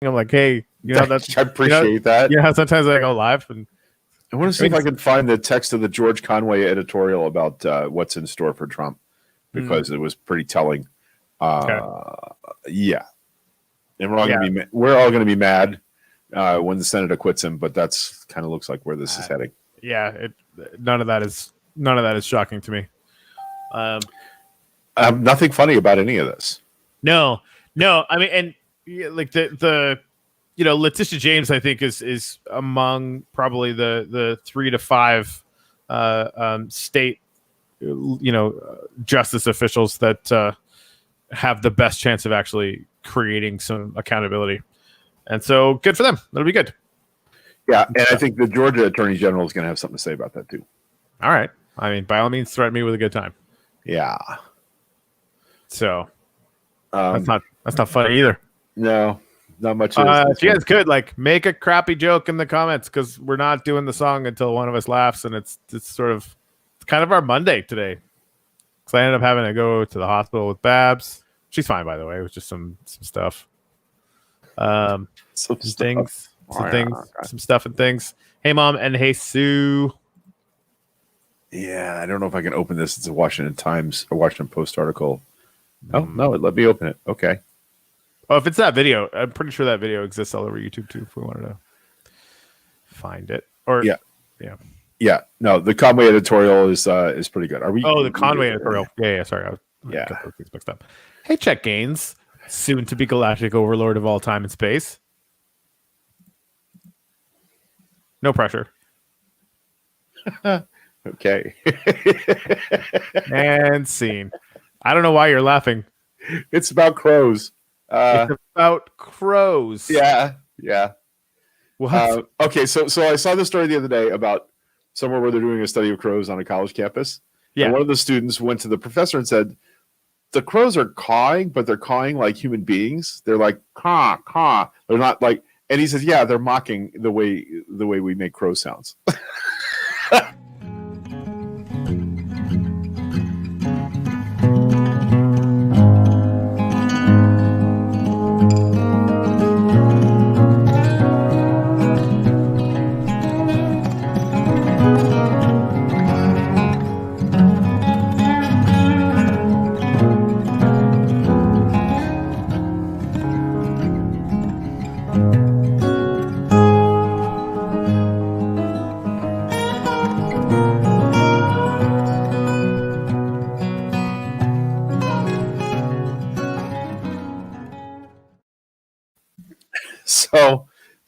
I'm like, hey, that's I appreciate that. Yeah, sometimes I go live and I want to see if I can find the text of the George Conway editorial about what's in store for Trump, because it was pretty telling. Yeah, and we're all going to be mad when the Senate acquits him, but that's kind of looks like where this is heading. Yeah, none of that is shocking to me. Nothing funny about any of this. No. I mean, and like the Letitia James, I think is among probably the 3 to 5 state justice officials that have the best chance of actually creating some accountability, and so good for them. That'll be good. Yeah, and I think the Georgia Attorney General is going to have something to say about that too. All right, I mean, by all means, threaten me with a good time. Yeah. So that's not funny either. No, not much. If you guys could make a crappy joke in the comments, because we're not doing the song until one of us laughs, and it's kind of our Monday today. Because I ended up having to go to the hospital with Babs. She's fine, by the way. It was just some stuff. Some stuff and things. Hey, Mom, and hey, Sue. Yeah, I don't know if I can open this. It's a Washington Times or Washington Post article. Oh, no, let me open it. Okay. Oh, if it's that video, I'm pretty sure that video exists all over YouTube too, if we wanted to find it. Or yeah. No, the Conway editorial is pretty good. Are we? Oh, the Conway editorial. Yeah. Sorry, I got those things mixed up. Hey, Chet Gaines, soon to be galactic overlord of all time and space. No pressure. Okay. And scene. I don't know why you're laughing. It's about crows. It's about crows. Yeah. What? Okay, so I saw this story the other day about somewhere where they're doing a study of crows on a college campus. Yeah. And one of the students went to the professor and said, the crows are cawing, but they're cawing like human beings. They're like caw, caw. They're not like, and he says, yeah, they're mocking the way we make crow sounds.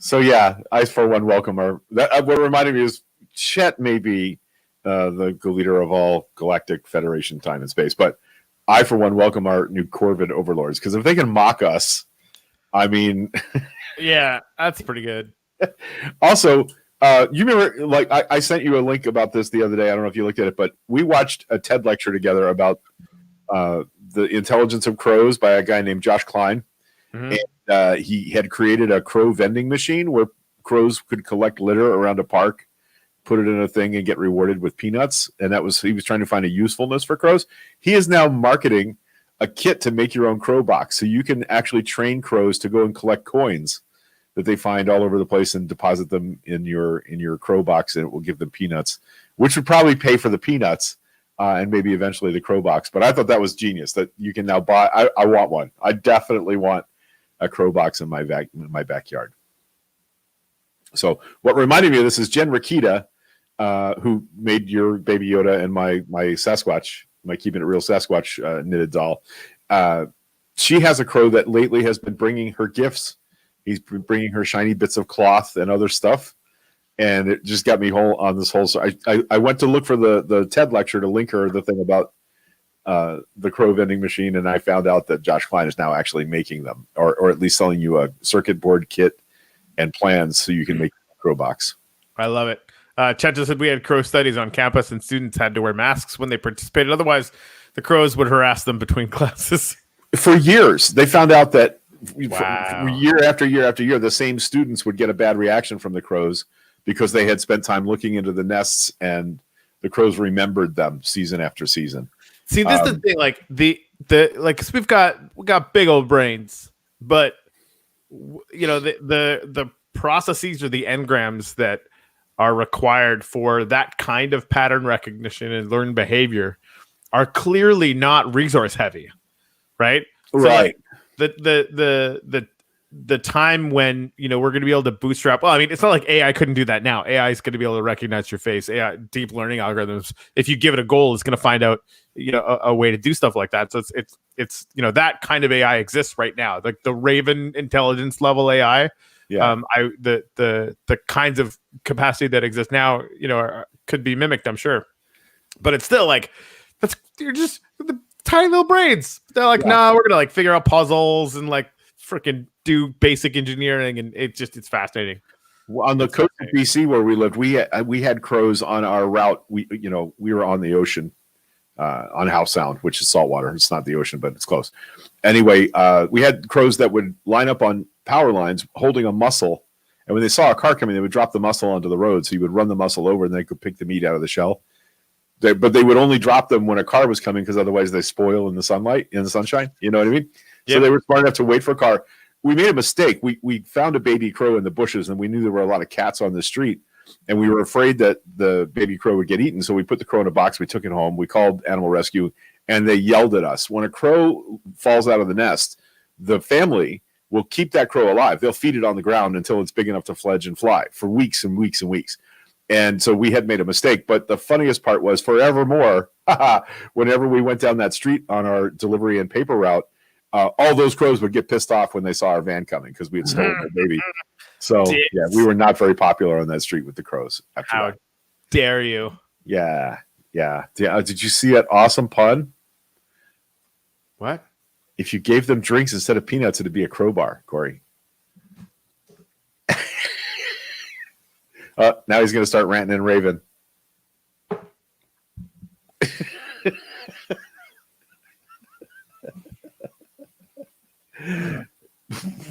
So yeah, I for one welcome our. What reminded me is Chet may be the leader of all Galactic Federation time and space, but I for one welcome our new Corvid overlords, because if they can mock us, I mean, yeah, that's pretty good. Also, you remember, I sent you a link about this the other day. I don't know if you looked at it, but we watched a TED lecture together about the intelligence of crows by a guy named Josh Klein. Mm-hmm. And he had created a crow vending machine where crows could collect litter around a park, put it in a thing, and get rewarded with peanuts. And he was trying to find a usefulness for crows. He is now marketing a kit to make your own crow box, so you can actually train crows to go and collect coins that they find all over the place and deposit them in your crow box, and it will give them peanuts, which would probably pay for the peanuts and maybe eventually the crow box. But I thought that was genius, that you can now buy. I want one. I definitely want a crow box in my backyard. So what reminded me of this is Jen Rakita, who made your Baby Yoda and my Sasquatch, my Keeping It Real Sasquatch knitted doll. She has a crow that lately has been bringing her gifts. He's bringing her shiny bits of cloth and other stuff. And it just got me on this whole. So I went to look for the TED lecture to link her the thing about the crow vending machine, and I found out that Josh Klein is now actually making them, or at least selling you a circuit board kit and plans so you can make a crow box. I love it. Chet just said we had crow studies on campus and students had to wear masks when they participated. Otherwise, the crows would harass them between classes. For years, they found out that for year after year after year, the same students would get a bad reaction from the crows because they had spent time looking into the nests, and the crows remembered them season after season. See, this is the thing, like the cause we got big old brains, but the processes or the engrams that are required for that kind of pattern recognition and learned behavior are clearly not resource heavy, right? So Right. like the time when we're going to be able to bootstrap. Well, I mean, it's not like AI couldn't do that now. AI is going to be able to recognize your face. AI deep learning algorithms, if you give it a goal, it's going to find out a way to do stuff like that. So it's that kind of AI exists right now, like the Raven intelligence level AI. Yeah. The kinds of capacity that exist now, could be mimicked, I'm sure, but it's still like you're just the tiny little brains. They're like, no, we're gonna like figure out puzzles and like freaking do basic engineering, and it's fascinating. On the coast of BC where we lived, we had crows on our route. We were on the ocean, on Howe Sound, which is saltwater. It's not the ocean, but it's close. Anyway, we had crows that would line up on power lines holding a mussel, and when they saw a car coming, they would drop the mussel onto the road. So you would run the mussel over, and they could pick the meat out of the shell. But they would only drop them when a car was coming, because otherwise they spoil in the sunshine. You know what I mean? Yep. So they were smart enough to wait for a car. We made a mistake. We found a baby crow in the bushes, and we knew there were a lot of cats on the street, and we were afraid that the baby crow would get eaten. So we put the crow in a box. We took it home. We called animal rescue, and they yelled at us. When a crow falls out of the nest, the family will keep that crow alive. They'll feed it on the ground until it's big enough to fledge and fly for weeks and weeks and weeks. And so we had made a mistake. But the funniest part was, forevermore, whenever we went down that street on our delivery and paper route, all those crows would get pissed off when they saw our van coming, because we had stolen their baby. So yeah, we were not very popular on that street with the crows. How dare you? Yeah. Did you see that awesome pun? What? If you gave them drinks instead of peanuts, it'd be a crowbar, Corey. Now he's going to start ranting and raving.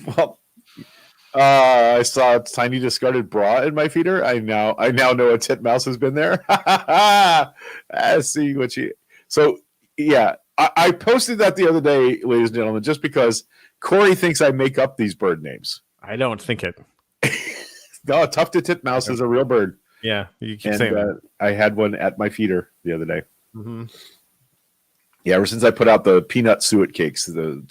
Well, I saw a tiny discarded bra in my feeder. I now know a titmouse has been there. I see what you. So yeah, I posted that the other day, ladies and gentlemen, just because Corey thinks I make up these bird names. I don't think it. No, a tufted titmouse is a real bird. Yeah, you keep saying that. I had one at my feeder the other day. Mm-hmm. Yeah, ever since I put out the peanut suet cakes, the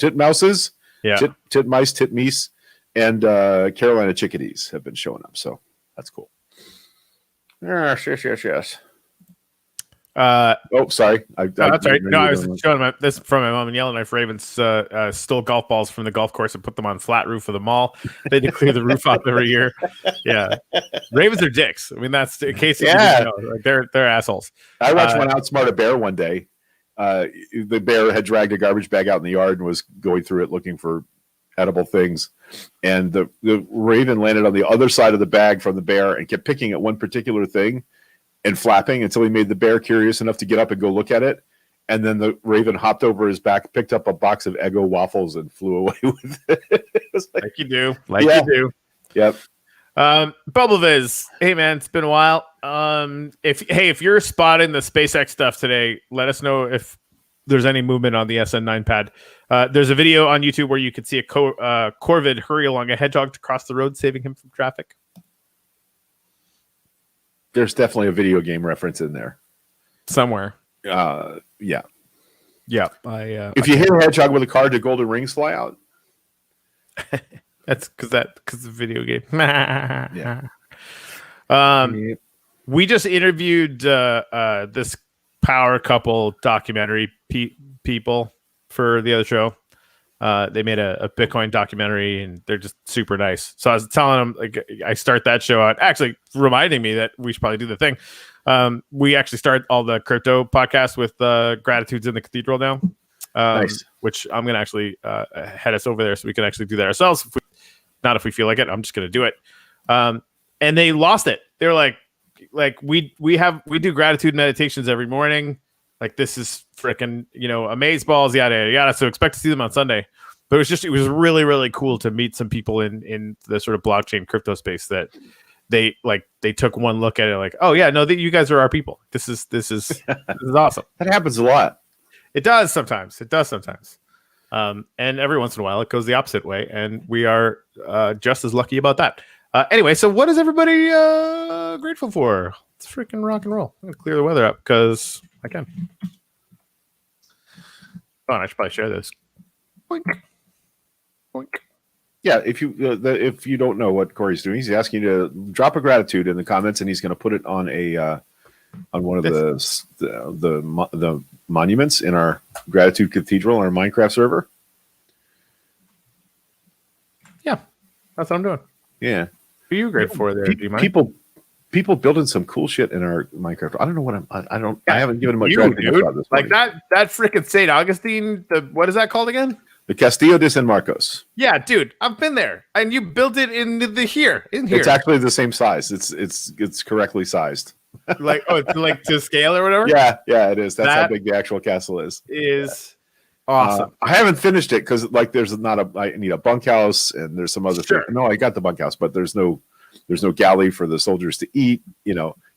titmouses, titmice, titmeese, and Carolina chickadees have been showing up. So that's cool. Yes. Sorry. That's right. No, I was showing this from my mom and Yellowknife Ravens stole golf balls from the golf course and put them on flat roof of the mall. They had to clear the roof off every year. Yeah, Ravens are dicks. I mean, that's in case you didn't know, like they're assholes. I watched one outsmart a bear one day. The bear had dragged a garbage bag out in the yard and was going through it looking for edible things, and the raven landed on the other side of the bag from the bear and kept picking at one particular thing and flapping until he made the bear curious enough to get up and go look at it. And then the raven hopped over his back, picked up a box of Eggo waffles, and flew away with it. It like you do. You do. Yep. Bubble Viz. Hey man, it's been a while. If you're spotting the SpaceX stuff today, let us know if there's any movement on the SN9 pad. There's a video on YouTube where you can see a corvid hurry along a hedgehog to cross the road, saving him from traffic. There's definitely a video game reference in there somewhere. Yeah. If you hit a hedgehog with a car, do golden rings fly out? That's because the video game. Yeah. We just interviewed this power couple documentary people for the other show. They made a Bitcoin documentary, and they're just super nice. So I was telling them, like, I start that show out, actually reminding me that we should probably do the thing. We actually start all the crypto podcasts with Gratitudes in the Cathedral now, nice. Which I'm going to actually head us over there so we can actually do that ourselves. Not if we feel like it. I'm just going to do it. And they lost it. They're like we do gratitude meditations every morning. Like, this is freaking, amaze balls, yada, yada, yada. So expect to see them on Sunday. But it was really, really cool to meet some people in the sort of blockchain crypto space that they took one look at it like, oh yeah, no, you guys are our people. This is awesome. That happens a lot. It does sometimes. And every once in a while, it goes the opposite way, and we are just as lucky about that. Anyway, so what is everybody grateful for? Let's freaking rock and roll. I'm going to clear the weather up because I can. Oh, and I should probably share this. Boink. Boink. Yeah, if you don't know what Corey's doing, he's asking you to drop a gratitude in the comments, and he's going to put it on one of the monuments in our Gratitude Cathedral on our Minecraft server. Yeah, that's what I'm doing. Yeah, who are you grateful for there? Do you mind? People building some cool shit in our Minecraft. I don't know what I haven't given much gratitude about this. Like that freaking St. Augustine. What is that called again? The Castillo de San Marcos. Yeah, dude, I've been there, and you built it in here. It's actually the same size. It's correctly sized. Like it's like to scale or whatever. Yeah, it is. That's how big the actual castle is. Awesome. I haven't finished it because I need a bunkhouse and there's some other thing. No, I got the bunkhouse, but there's no galley for the soldiers to eat.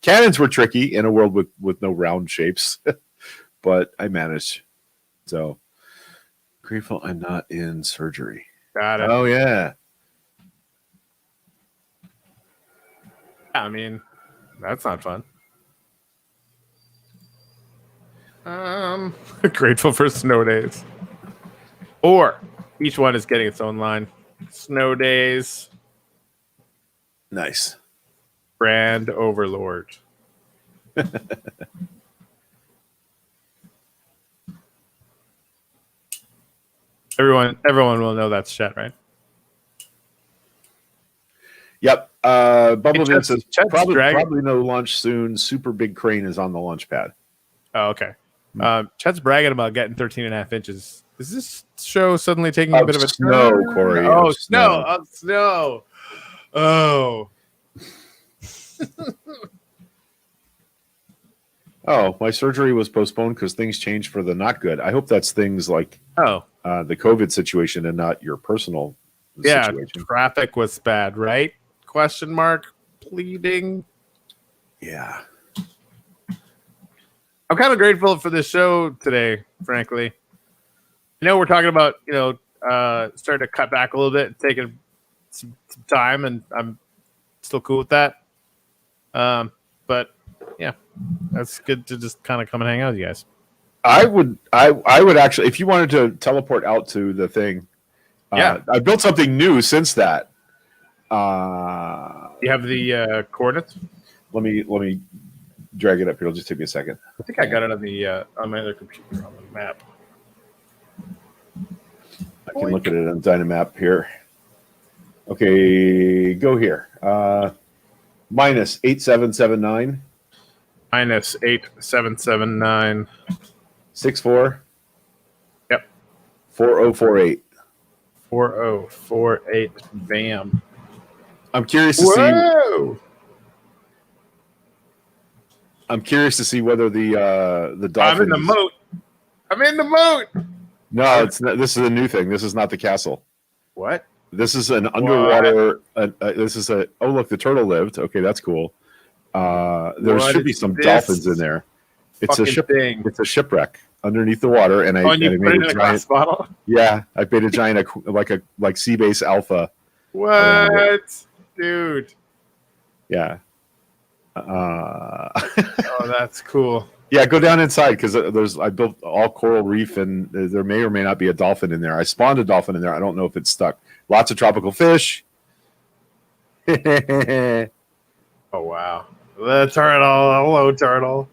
Cannons were tricky in a world with no round shapes, but I managed. So grateful I'm not in surgery. Got it. Oh yeah. I mean, that's not fun. Grateful for snow days. Or each one is getting its own line. Snow days. Nice. Brand overlord. Everyone will know that's Chet, right? Yep. Bumblebee says Chet's probably no launch soon. Super big crane is on the launch pad. Oh, okay. Chet's bragging about getting 13.5 inches. Is this show suddenly taking a bit of a snow, Corey? Oh, snow. Snow. Oh. Oh, my surgery was postponed because things changed for the not good. I hope that's things like the COVID situation and not your personal situation. Traffic was bad, right? Question mark. Pleading. Yeah. I'm kind of grateful for this show today, frankly. We're talking about, starting to cut back a little bit, taking some time, and I'm still cool with that. But yeah, that's good to just kind of come and hang out with you guys. I would actually, if you wanted to teleport out to the thing, I built something new since that. You have the coordinates? Let me drag it up here. It'll just take me a second. I think I got it on my other computer on the map. I can look at it on Dynamap here. Okay, go here. Minus 8779. Minus 8779. 64. Yep. 4048. 4048. Bam. I'm curious to see. I'm curious to see whether the dolphins. I'm in the moat. I'm in the moat. No, it's not, this is a new thing. This is not the castle. What? This is an underwater. This is a. Oh, look, the turtle lived. Okay, that's cool. There should be some dolphins in there. It's a ship. It's a shipwreck underneath the water, and I made it in a glass bottle. Yeah, I made a giant like Sea Base Alpha. What, dude? Yeah. Oh, that's cool. Yeah, go down inside because I built all coral reef and there may or may not be a dolphin in there. I spawned a dolphin in there. I don't know if it's stuck. Lots of tropical fish. Oh wow, the turtle. Hello, turtle.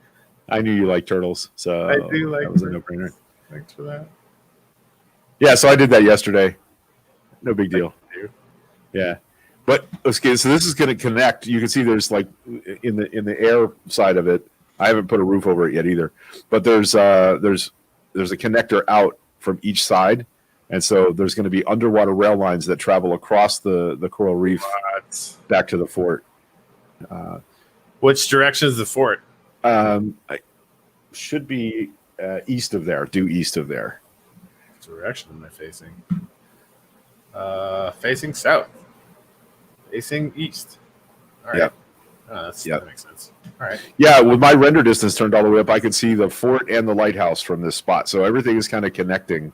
I knew you like turtles, so I do like. That was a no-brainer. Thanks for that. Yeah, so I did that yesterday. No big deal. Yeah. But okay, so this is going to connect. You can see there's like in the air side of it. I haven't put a roof over it yet either. But there's a connector out from each side, and so there's going to be underwater rail lines that travel across the coral reef back to the fort. Which direction is the fort? Should be east of there. Due east of there. What direction am I facing? Facing south. Facing east. All right. Yep. That makes sense. All right. Yeah, with my render distance turned all the way up, I could see the fort and the lighthouse from this spot. So everything is kind of connecting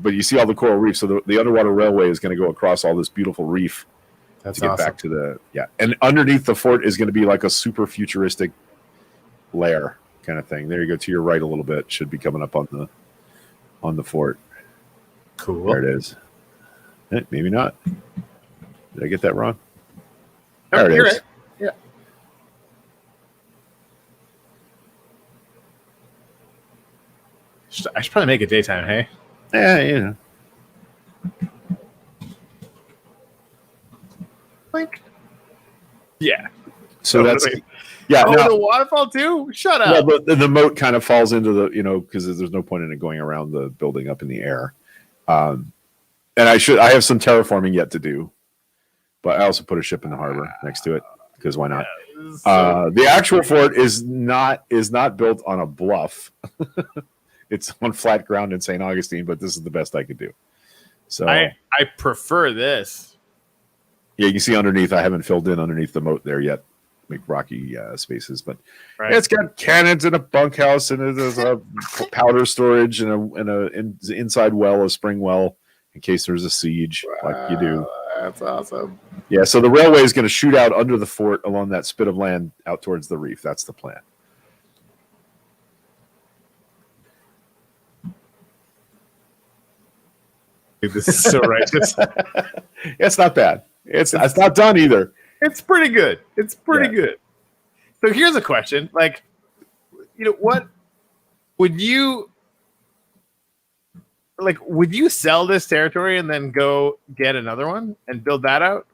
but you see all the coral reef. So the underwater railway is going to go across all this beautiful reef That's to get awesome. back to and underneath the fort is going to be like a super futuristic lair kind of thing. There you go, to your right a little bit. Should be coming up on the fort. Cool. There it is. Maybe not. Did I get that wrong? There it is. Right. Yeah. I should probably make it daytime, hey? Yeah, you know. Like, yeah. So that's really? yeah. Oh, now, the waterfall too? Shut up. well, the moat kind of falls into the because there's no point in it going around the building up in the air. And I have some terraforming yet to do, but I also put a ship in the harbor next to it because why not? So The actual fort is not built on a bluff. It's on flat ground in St. Augustine, but this is the best I could do. So I prefer this. yeah, you can see underneath. I haven't filled in underneath the moat there yet. Make rocky spaces, but Right. it's got cannons and a bunkhouse and there's a powder storage and an inside well, a spring well in case there's a siege, like you do. That's awesome. Yeah, so the railway is going to shoot out under the fort along that spit of land out towards the reef. That's the plan. Dude, this is so righteous. It's not bad. It's not done either. It's pretty good. It's pretty good. So here's a question. Like, what would you sell this territory and then go get another one and build that out?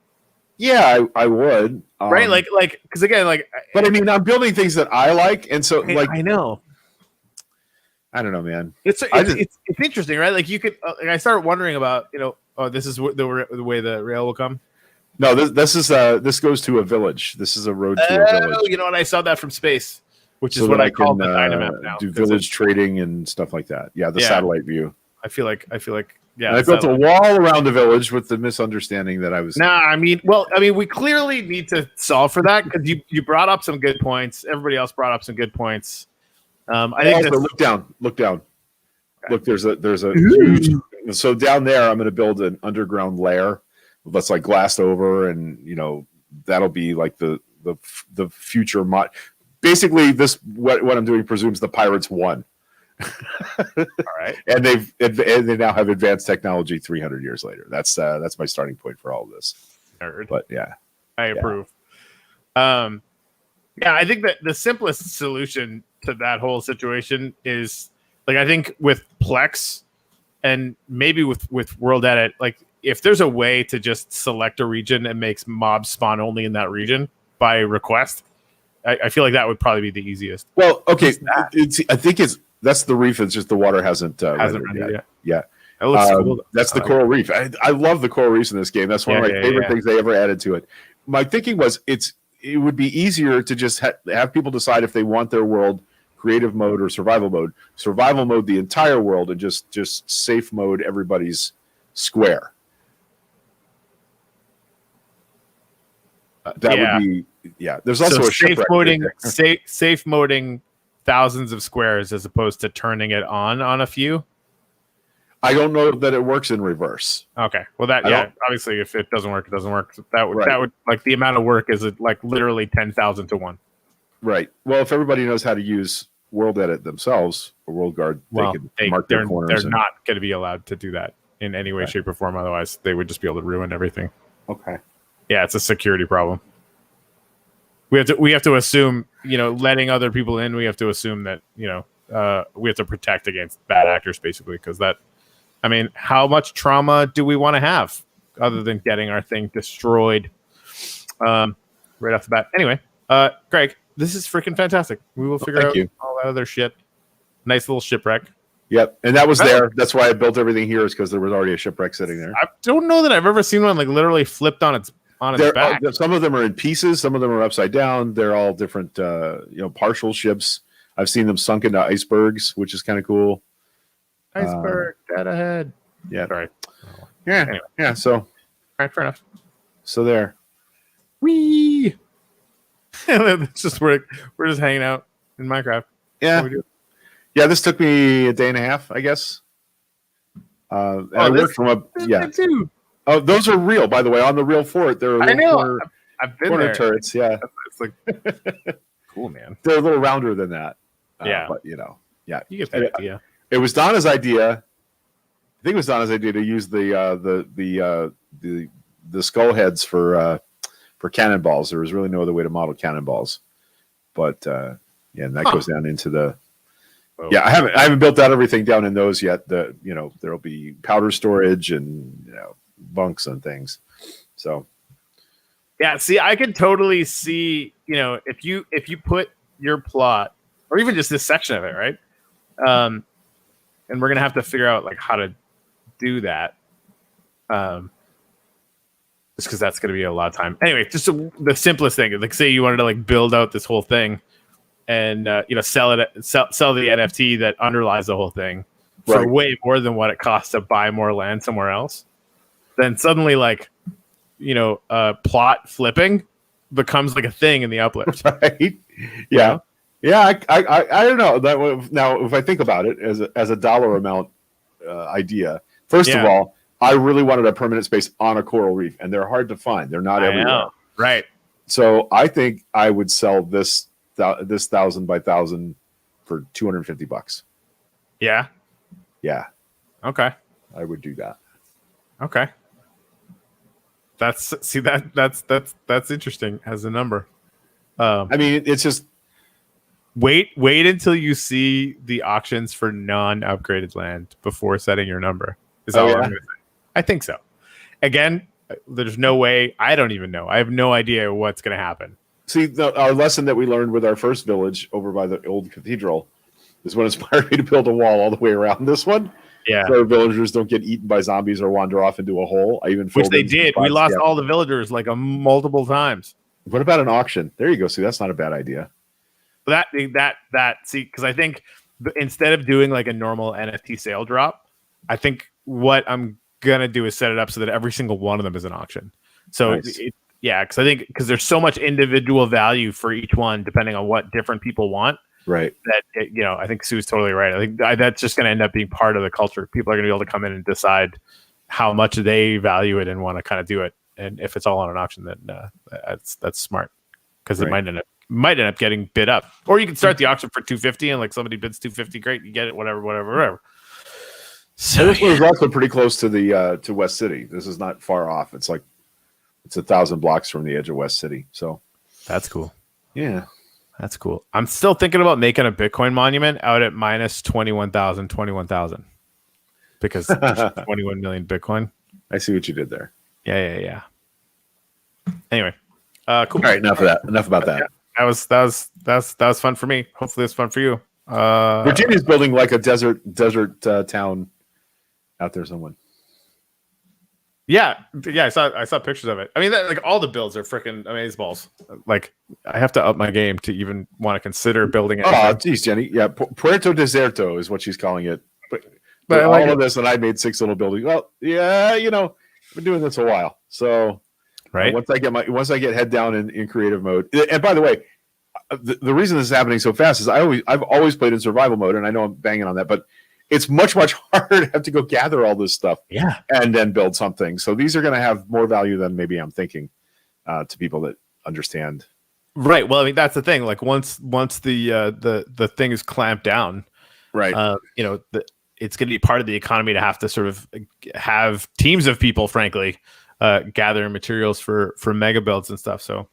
Yeah, I would. Right? Like, because again, but I mean, I'm building things that I like, and so I know. I don't know, man. It's interesting, right? Like you could. I started wondering about this is the way the rail will come. No, this goes to a village. This is a road to a village. You know what? I saw that from space, which is what I call the Dynamap now. Do village trading and stuff like that. Yeah, the satellite view. I feel like yeah. And I built a wall around the village with the misunderstanding that I was. I mean, we clearly need to solve for that because you brought up some good points. Everybody else brought up some good points. I think also, look down. Okay. Look, there's a huge. So down there, I'm going to build an underground lair that's like glassed over, and that'll be like the future mod. Basically, what I'm doing presumes the pirates won. All right, and they now have advanced technology 300 years later. That's my starting point for all of this. Nerd. But yeah, I approve. I think that the simplest solution to that whole situation is I think with Plex and maybe with World Edit, if there's a way to just select a region and makes mobs spawn only in that region by request, I feel like that would probably be the easiest. Well, okay, I think that's the reef. It's just the water hasn't rendered yet. Yeah. That looks cool. That's the coral reef. I love the coral reefs in this game. That's one of my favorite things they ever added to it. My thinking was it would be easier to just have people decide if they want their world creative mode or survival mode. Survival mode the entire world and just safe mode everybody's square. That would be There's also a safe moding thousands of squares as opposed to turning it on a few. I don't know that it works in reverse. Okay, well obviously if it doesn't work, it doesn't work. That would like the amount of work is literally 10,000 to 1. Right. Well, if everybody knows how to use World Edit themselves or World Guard, they can mark their corners. They're not going to be allowed to do that in any way, shape, or form. Otherwise, they would just be able to ruin everything. Okay. Yeah, it's a security problem. We have to assume, letting other people in. We have to assume that we have to protect against bad actors, basically, because how much trauma do we want to have other than getting our thing destroyed right off the bat? Anyway, Greg, this is freaking fantastic. We will figure out all that other shit. Nice little shipwreck. Yep, and that was there. That's why I built everything here, is because there was already a shipwreck sitting there. I don't know that I've ever seen one literally flipped on its back. Some of them are in pieces. Some of them are upside down. They're all different, partial ships. I've seen them sunk into icebergs, which is kind of cool. Iceberg, dead ahead. Yeah. Sorry. Yeah. Anyway. Yeah. So. All right. Fair enough. So there. Wee. It's just we're just hanging out in Minecraft. Yeah. Yeah. This took me a day and a half, I guess. And I worked from this too. Oh, those are real, by the way. On the real fort, there are I know. corner, I've been corner there. turrets. Yeah, It's like cool, man. they're a little rounder than that. Yeah, but you get the idea. It was Donna's idea. I think it was Donna's idea to use the skull heads for cannonballs. There was really no other way to model cannonballs, but and that goes down into the. Oh. Yeah, I haven't built out everything down in those yet. There'll be powder storage and bunks and things. So yeah, see, I could totally see, if you put your plot or even just this section of it, right? And we're gonna have to figure out like how to do that. Just because that's gonna be a lot of time. Anyway, just the simplest thing, like say you wanted to like build out this whole thing and sell the NFT that underlies the whole thing for way more than what it costs to buy more land somewhere else. Then suddenly like plot flipping becomes like a thing in the uplift. Right. Yeah. Yeah. I don't know that now if I think about it as a dollar amount idea, first of all, I really wanted a permanent space on a coral reef, and they're hard to find. They're not everywhere. Know. Right. So I think I would sell this 1,000 by 1,000 for $250. Yeah. Yeah. Okay. I would do that. Okay. That's interesting as a number. I mean, it's just wait until you see the auctions for non-upgraded land before setting your number. Is that what I'm gonna say? I think so. Again, there's no way. I don't even know. I have no idea what's going to happen. See, our lesson that we learned with our first village over by the old cathedral is what inspired me to build a wall all the way around this one. Yeah. So our villagers don't get eaten by zombies or wander off into a hole. Which they did. We lost all the villagers like multiple times. What about an auction? There you go. See, that's not a bad idea. See, because I think instead of doing like a normal NFT sale drop, I think what I'm gonna do is set it up so that every single one of them is an auction. So nice. Because I think there's so much individual value for each one depending on what different people want. Right. That I think Sue's totally right. I think that's just going to end up being part of the culture. People are going to be able to come in and decide how much they value it and want to kind of do it. And if it's all on an auction, then that's smart because it might end up getting bid up. Or you can start the auction for $250 and like somebody bids $250, great, you get it, whatever. So this one is also pretty close to the to West City. This is not far off. It's 1,000 blocks from the edge of West City. So that's cool. Yeah. That's cool. I'm still thinking about making a Bitcoin monument out at minus 21,000 because there's 21 million Bitcoin. I see what you did there. Yeah. Anyway, cool. All right, enough of that. Enough about that. Yeah, that was fun for me. Hopefully, it's fun for you. Virginia's building like a desert town out there somewhere. Yeah. I saw pictures of it. I mean, like all the builds are freaking amazeballs. Like, I have to up my game to even want to consider building it. Oh, geez, Jenny. Yeah, Puerto Deserto is what she's calling it. But all of this, and I made 6 little buildings. Well, yeah, I've been doing this a while. So, right. Once I get head down in creative mode. And by the way, the reason this is happening so fast is I've always played in survival mode, and I know I'm banging on that, but it's much harder to have to go gather all this stuff, and then build something. So these are going to have more value than maybe I'm thinking to people that understand. Right. Well, I mean that's the thing. Like once the thing is clamped down, right? It's going to be part of the economy to have to sort of have teams of people, frankly, gather materials for mega builds and stuff. So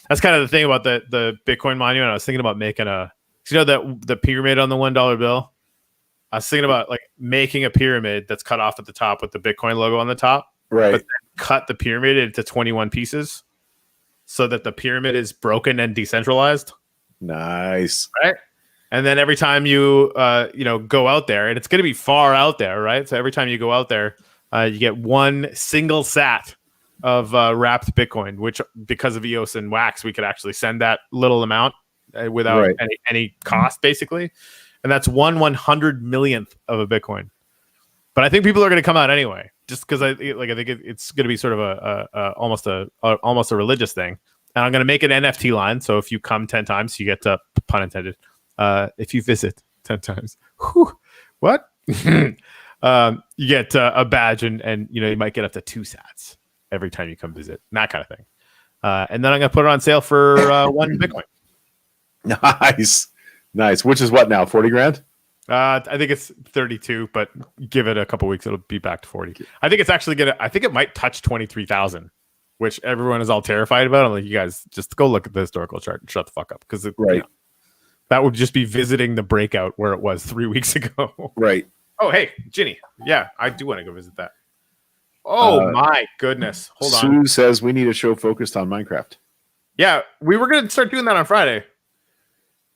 that's kind of the thing about the Bitcoin monument. I was thinking about making the pyramid on the $1 bill. I was thinking about like making a pyramid that's cut off at the top with the Bitcoin logo on the top, right? But then cut the pyramid into 21 pieces so that the pyramid is broken and decentralized. Nice, right? And then every time you go out there, and it's going to be far out there, right? So every time you go out there, you get one single sat of wrapped Bitcoin, which because of EOS and Wax, we could actually send that little amount without any cost, basically. And that's 1/100 millionth of a Bitcoin. But I think people are going to come out anyway, just because I think it's going to be sort of almost a religious thing. And I'm going to make an NFT line. So if you come 10 times, you get to, pun intended, if you visit 10 times. Whew, what? You get a badge, and you might get up to 2 sats every time you come visit, that kind of thing. And then I'm gonna put it on sale for 1 Bitcoin. Nice. Which is what now? 40 grand? I think it's 32, but give it a couple weeks, it'll be back to 40. I think it's actually I think it might touch 23,000, which everyone is all terrified about. I'm like, you guys just go look at the historical chart and shut the fuck up, because that would just be visiting the breakout where it was 3 weeks ago. Right. Oh, hey, Ginny. Yeah, I do want to go visit that. Oh my goodness. Hold on. Sue says we need a show focused on Minecraft. Yeah, we were going to start doing that on Friday.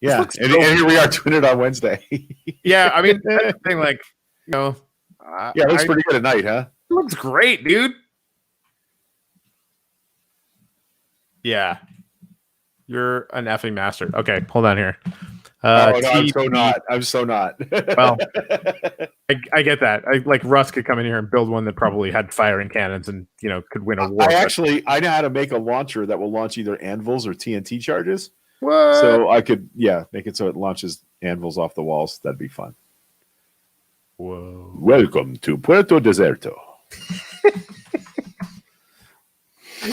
Yeah, and here we are doing it on Wednesday. Yeah, I mean, that's the thing, like, yeah, it looks pretty good at night, huh? It looks great, dude. Yeah. You're an effing master. Okay, hold on here. No, I'm so not. Well, I get that. Like Russ could come in here and build one that probably had firing cannons and could win a war. I know how to make a launcher that will launch either anvils or TNT charges. What? So I could make it so it launches anvils off the walls. That'd be fun. Whoa! Welcome to Puerto Deserto.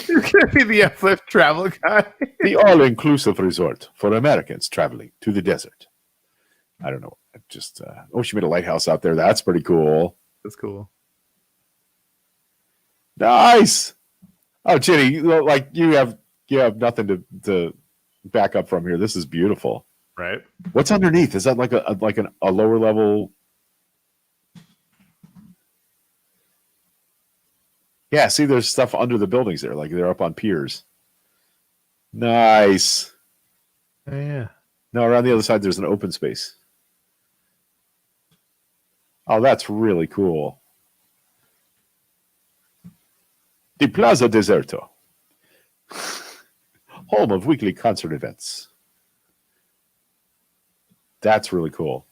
You're gonna be the F-Lift travel guy. The all-inclusive resort for Americans traveling to the desert. I don't know. Just she made a lighthouse out there. That's pretty cool. That's cool. Nice. Oh, Ginny, like you have nothing to back up from here. This is beautiful. Right. What's underneath? Is that like a lower level? Yeah, see, there's stuff under the buildings there, like they're up on piers. Nice. Oh, yeah. No, around the other side, there's an open space. Oh, that's really cool. The Plaza Deserto, home of weekly concert events. That's really cool.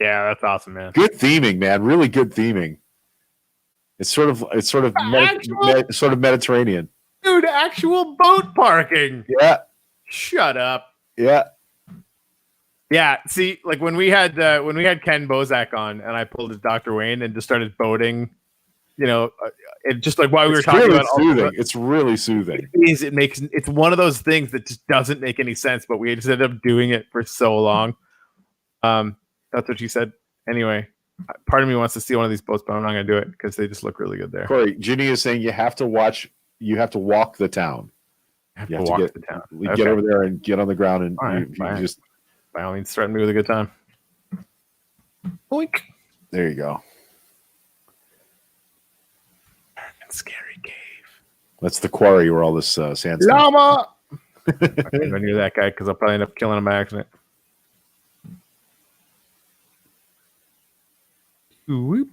Yeah, that's awesome, man. Good theming, man. Really good theming. It's sort of Mediterranean. Dude, actual boat parking. Yeah. Shut up. Yeah. Yeah. See, like when we had Ken Bozak on, and I pulled his Dr. Wayne and just started boating, it just like while we were talking really about soothing. It's really soothing. It's one of those things that just doesn't make any sense, but we just ended up doing it for so long. That's what she said. Anyway, part of me wants to see one of these boats, but I'm not going to do it because they just look really good there. Corey, Ginny is saying you have to walk the town. You have to walk the town. Get over there and get on the ground, and you just by all means threaten me with a good time. Boink. There you go. Scary cave. That's the quarry where all this sandstone. Llama. I can't go near that guy because I'll probably end up killing him by accident. Whoop.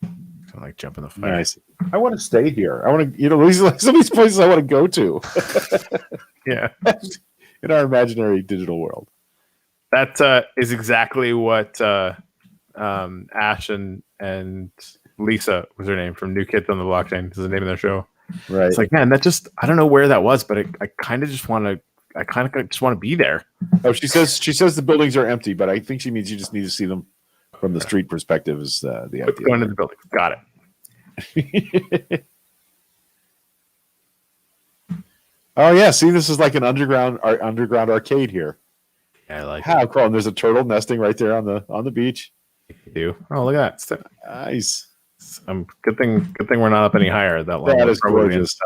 I like jumping the fire. Nice. I want to stay here. I want to, some of these places I want to go to. Yeah. In our imaginary digital world. That is exactly what Ash and Lisa was her name from New Kids on the Blockchain is the name of their show. Right. It's like, man, that just I don't know where that was, but I kind of just want to be there. Oh, she says the buildings are empty, but I think she means you just need to see them from the street perspective is the idea. Going to the buildings. Got it. Oh yeah, see, this is like an underground arcade here. Yeah, I like how cool. And there's a turtle nesting right there on the beach. You. Oh, look at that. Nice. Good thing we're not up any higher that long. That is gorgeous.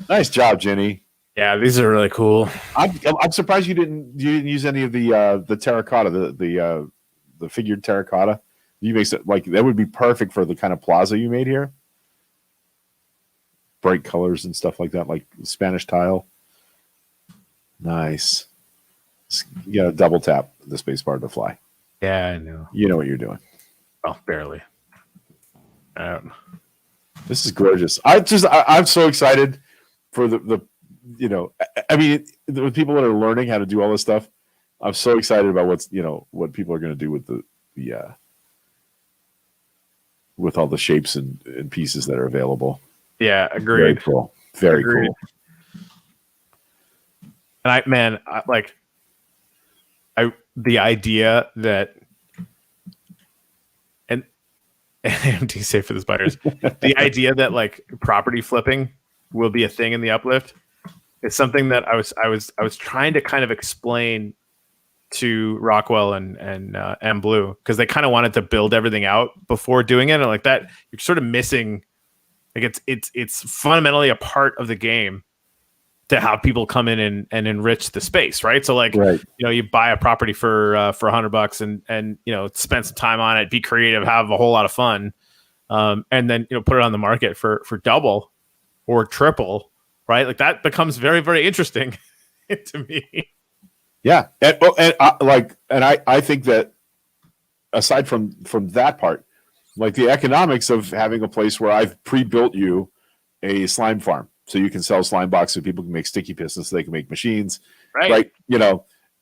Nice job, Jenny. Yeah, these are really cool. I'm surprised you didn't use any of the terracotta, the figured terracotta. You make it like that would be perfect for the kind of plaza you made here. Bright colors and stuff like that, like Spanish tile. Nice. You got to double tap the space bar to fly. Yeah, I know. You know what you're doing. Oh, barely. This is gorgeous. I'm so excited for the I mean, the people that are learning how to do all this stuff. I'm so excited about what people are going to do with the with all the shapes and pieces that are available. Yeah, agreed. Very cool. Very cool. the idea that, and AMD safe for the spiders, the idea that like property flipping will be a thing in the uplift is something that I was trying to kind of explain to Rockwell and M Blue, because they kind of wanted to build everything out before doing it, and like that you're sort of missing, like it's fundamentally a part of the game to have people come in and enrich the space, right? So like, Right. you buy a property for $100 and spend some time on it, be creative, have a whole lot of fun, and then put it on the market for double or triple, right? Like that becomes very, very interesting to me. Yeah, and I think that aside from that part, like the economics of having a place where I've pre-built you a slime farm, so you can sell slime boxes, people can make sticky pistons, so they can make machines, right?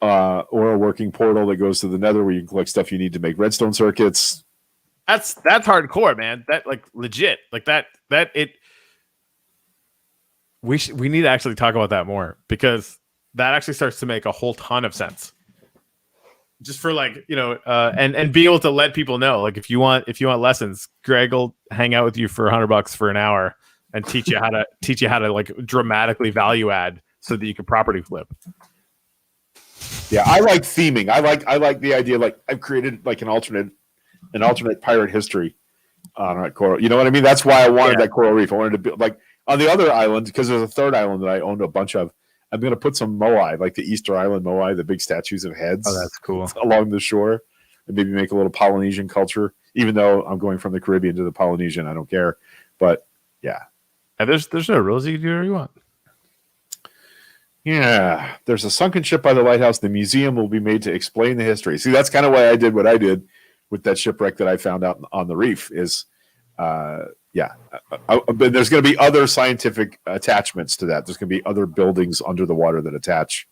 Or a working portal that goes to the Nether where you can collect stuff you need to make redstone circuits. That's hardcore, man. That like legit, like that it. We need to actually talk about that more, because that actually starts to make a whole ton of sense. Just for like, and being able to let people know, like if you want lessons, Greg will hang out with you for $100 for an hour and teach you how to like dramatically value add so that you can property flip. Yeah, I like theming. I like the idea. Like I've created like an alternate pirate history on that coral. You know what I mean? That's why I wanted that coral reef. I wanted to build like on the other island, because there's a third island that I owned a bunch of. I'm going to put some moai, like the Easter Island moai, the big statues of heads. Oh, that's cool. Along the shore, and maybe make a little Polynesian culture. Even though I'm going from the Caribbean to the Polynesian, I don't care. But yeah, and there's no rules. You can do whatever you want. Yeah, there's a sunken ship by the lighthouse. The museum will be made to explain the history. See, that's kind of why I did what I did with that shipwreck that I found out on the reef. Is but there's going to be other scientific attachments to that. There's going to be other buildings under the water that attach.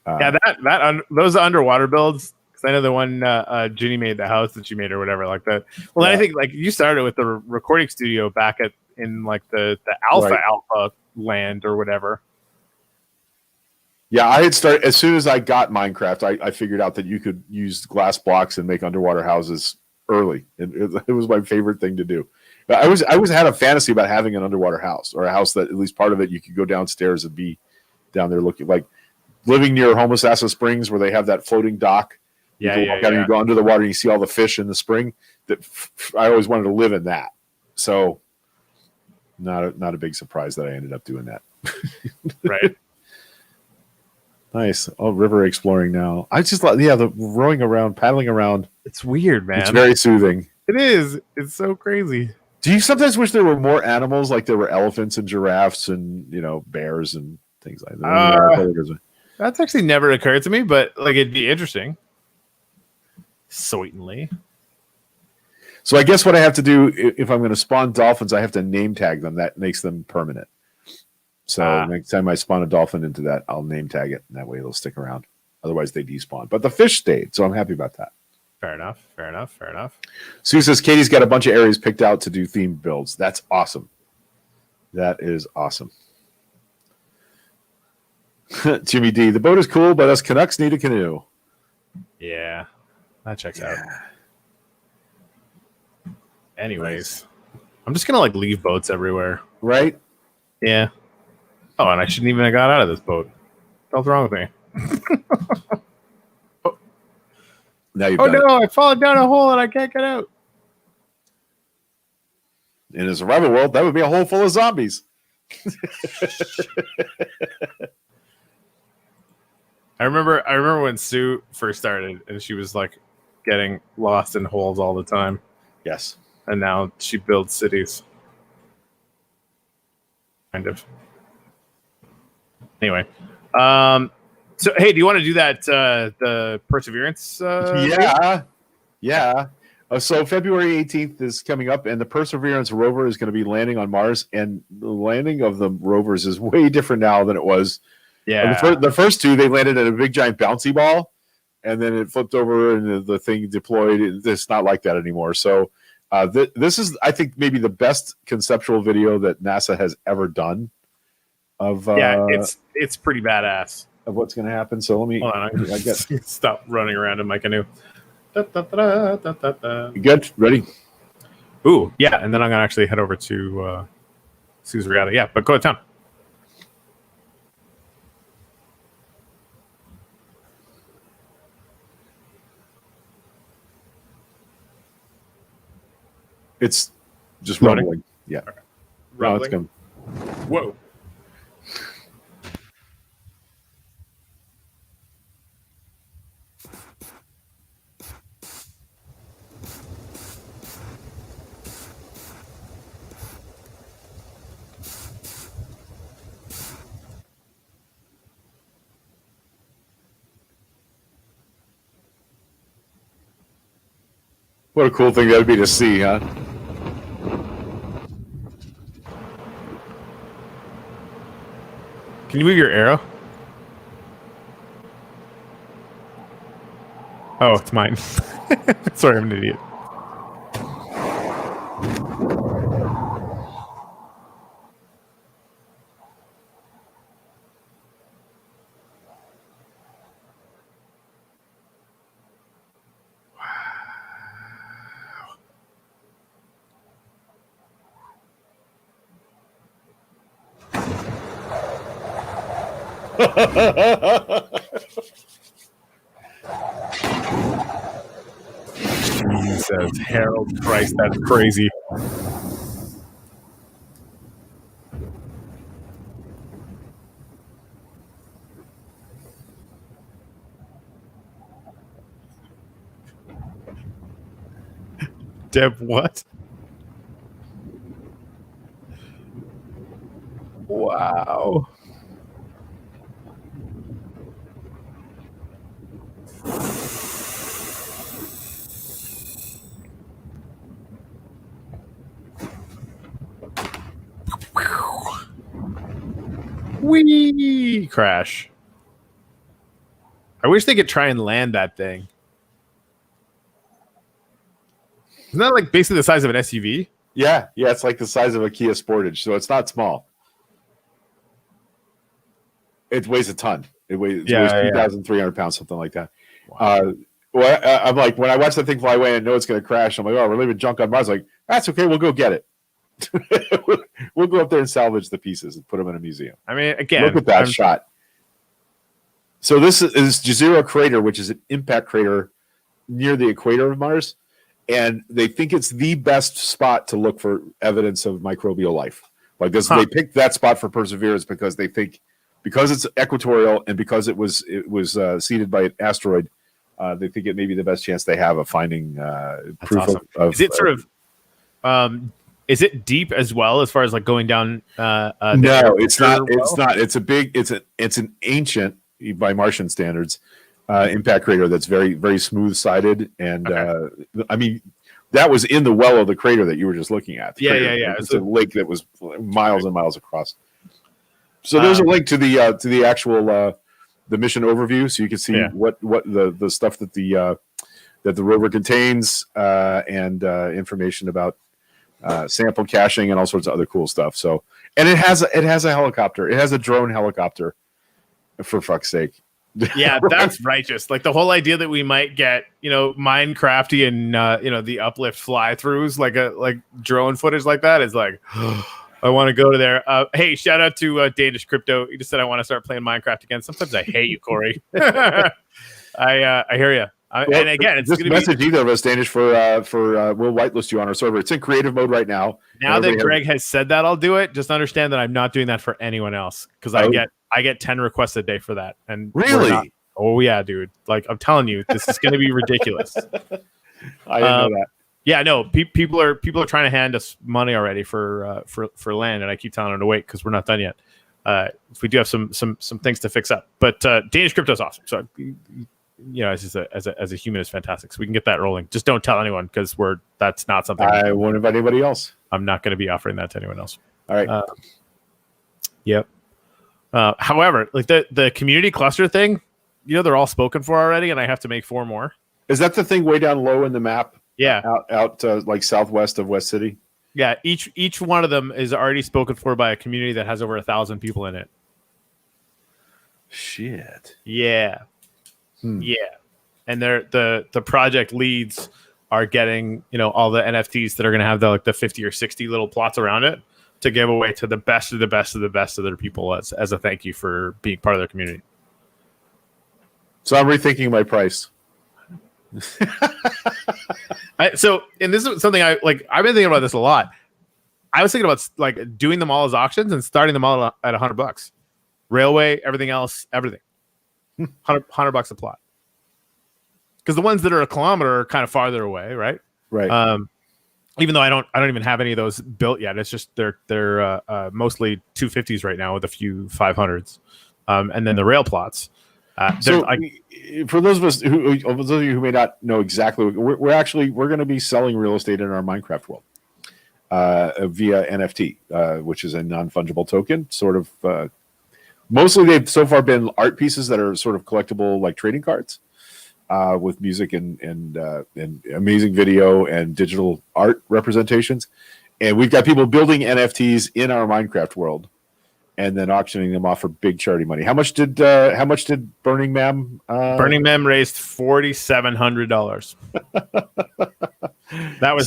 Those underwater builds. Because I know the one Ginny made, the house that she made or whatever like that. Well, I think like you started with the recording studio back in like the alpha land or whatever. Yeah, I had started as soon as I got Minecraft. I figured out that you could use glass blocks and make underwater houses early. It was my favorite thing to do. I always had a fantasy about having an underwater house, or a house that at least part of it you could go downstairs and be down there looking, like living near Homosassa Springs where they have that floating dock. You go under the water and you see all the fish in the spring. I always wanted to live in that. So not a big surprise that I ended up doing that. Right. Nice. Oh, river exploring now. I just thought, the rowing around, paddling around. It's weird, man. It's very soothing. It is. It's so crazy. Do you sometimes wish there were more animals, like there were elephants and giraffes and bears and things like that? That's actually never occurred to me, but like it'd be interesting. Certainly. So I guess what I have to do if I'm going to spawn dolphins, I have to name tag them. That makes them permanent. So next time I spawn a dolphin into that, I'll name tag it, and that way it'll stick around. Otherwise, they despawn. But the fish stayed, so I'm happy about that. Fair enough. Sue says Katie's got a bunch of areas picked out to do themed builds. That's awesome. That is awesome. Jimmy D, the boat is cool, but us Canucks need a canoe. Yeah, that checks out. Anyways, I'm just gonna like leave boats everywhere. Right? Yeah. Oh, and I shouldn't even have got out of this boat. What's wrong with me? Now you've I fallen down a hole and I can't get out. In a survival world, that would be a hole full of zombies. I remember when Sue first started and she was like getting lost in holes all the time. Yes. And now she builds cities. Kind of. Anyway. So hey, do you want to do that the Perseverance? Yeah. So February 18th is coming up, and the Perseverance rover is going to be landing on Mars, and the landing of the rovers is way different now than it was. Yeah. The first two, they landed in a big giant bouncy ball, and then it flipped over and the thing deployed. It's not like that anymore. So this is, I think, maybe the best conceptual video that NASA has ever done. It's pretty badass. of what's going to happen. So let me. Hold on, I guess stop running around in my canoe. You good? Ready? Ooh, yeah, and then I'm gonna actually head over to Sue's Regatta. Yeah, but go to town. It's just Running? rumbling. Yeah. Okay. No, it's Rumbling. good. Whoa. What a cool thing that'd be to see, huh? Can you move your arrow? Oh, it's mine. Sorry, I'm an idiot. Jesus, Harold Christ, that's crazy. Deb, what? Wow. Whee! Crash. I wish they could try and land that thing. Isn't that like basically the size of an SUV? Yeah, it's like the size of a Kia Sportage, so it's not small. It weighs a ton. It weighs 2,300 pounds, something like that. Wow. I'm like, when I watch that thing fly away and know it's going to crash, I'm like, oh, we're leaving junk on Mars. Like, that's okay. We'll go get it. We'll go up there and salvage the pieces and put them in a museum. I mean, again, look at that shot. So this is Jezero Crater, which is an impact crater near the equator of Mars. And they think it's the best spot to look for evidence of microbial life. Like this, they picked that spot for Perseverance because they think, because it's equatorial and because it was seeded by an asteroid, they think it may be the best chance they have of finding proof awesome. of. Is it sort of? Is it deep as well as far as like going down? No, it's not. It's not. It's a big. It's an ancient, by Martian standards, impact crater that's very, very smooth sided, and I mean, that was in the well of the crater that you were just looking at. Yeah. It's a lake that was miles and miles across. So there's a link to the actual the mission overview, so you can see what the stuff that the rover contains, and information about sample caching and all sorts of other cool stuff. So, and it has a helicopter. It has a drone helicopter. For fuck's sake. Yeah, that's righteous. Like the whole idea that we might get, Minecrafty and the uplift fly-throughs, like drone footage like that is like, I want to go to there. Hey, shout out to Danish Crypto. He just said I want to start playing Minecraft again. Sometimes I hate you, Corey. I hear you. And again, it's this message either of us, Danish, for we'll whitelist you on our server. It's in creative mode right now. Now that Greg has said that, I'll do it. Just understand that I'm not doing that for anyone else because I get 10 requests a day for that. And really, oh yeah, dude. Like I'm telling you, this is going to be ridiculous. I didn't know that. Yeah, no. People are trying to hand us money already for land, and I keep telling them to wait because we're not done yet. We do have some things to fix up, but Danish Crypto is awesome. So. As a human is fantastic. So we can get that rolling. Just don't tell anyone because that's not something I won't invite anybody else. I'm not going to be offering that to anyone else. All right. Yep. However, like the community cluster thing, they're all spoken for already, and I have to make 4 more. Is that the thing way down low in the map? Yeah. Out like southwest of West City. Yeah. Each one of them is already spoken for by a community that has over 1,000 people in it. Shit. Yeah. And the project leads are getting, all the NFTs that are going to have the 50 or 60 little plots around it to give away to the best of the best of the best of their people as a thank you for being part of their community. So I'm rethinking my price. And this is something I've been thinking about this a lot. I was thinking about doing them all as auctions and starting them all at $100. Railway, everything else, everything. $100 a plot. Because the ones that are a kilometer are kind of farther away, right? Right. Even though I don't even have any of those built yet. It's just they're mostly 250s right now with a few 500s, and then the rail plots. For those of us those of you who may not know exactly, we're going to be selling real estate in our Minecraft world via NFT, which is a non-fungible token. Sort of, mostly they've so far been art pieces that are sort of collectible, like trading cards. With music and amazing video and digital art representations, and we've got people building NFTs in our Minecraft world, and then auctioning them off for big charity money. How much did Burning Man? Burning Man raised $4,700. That was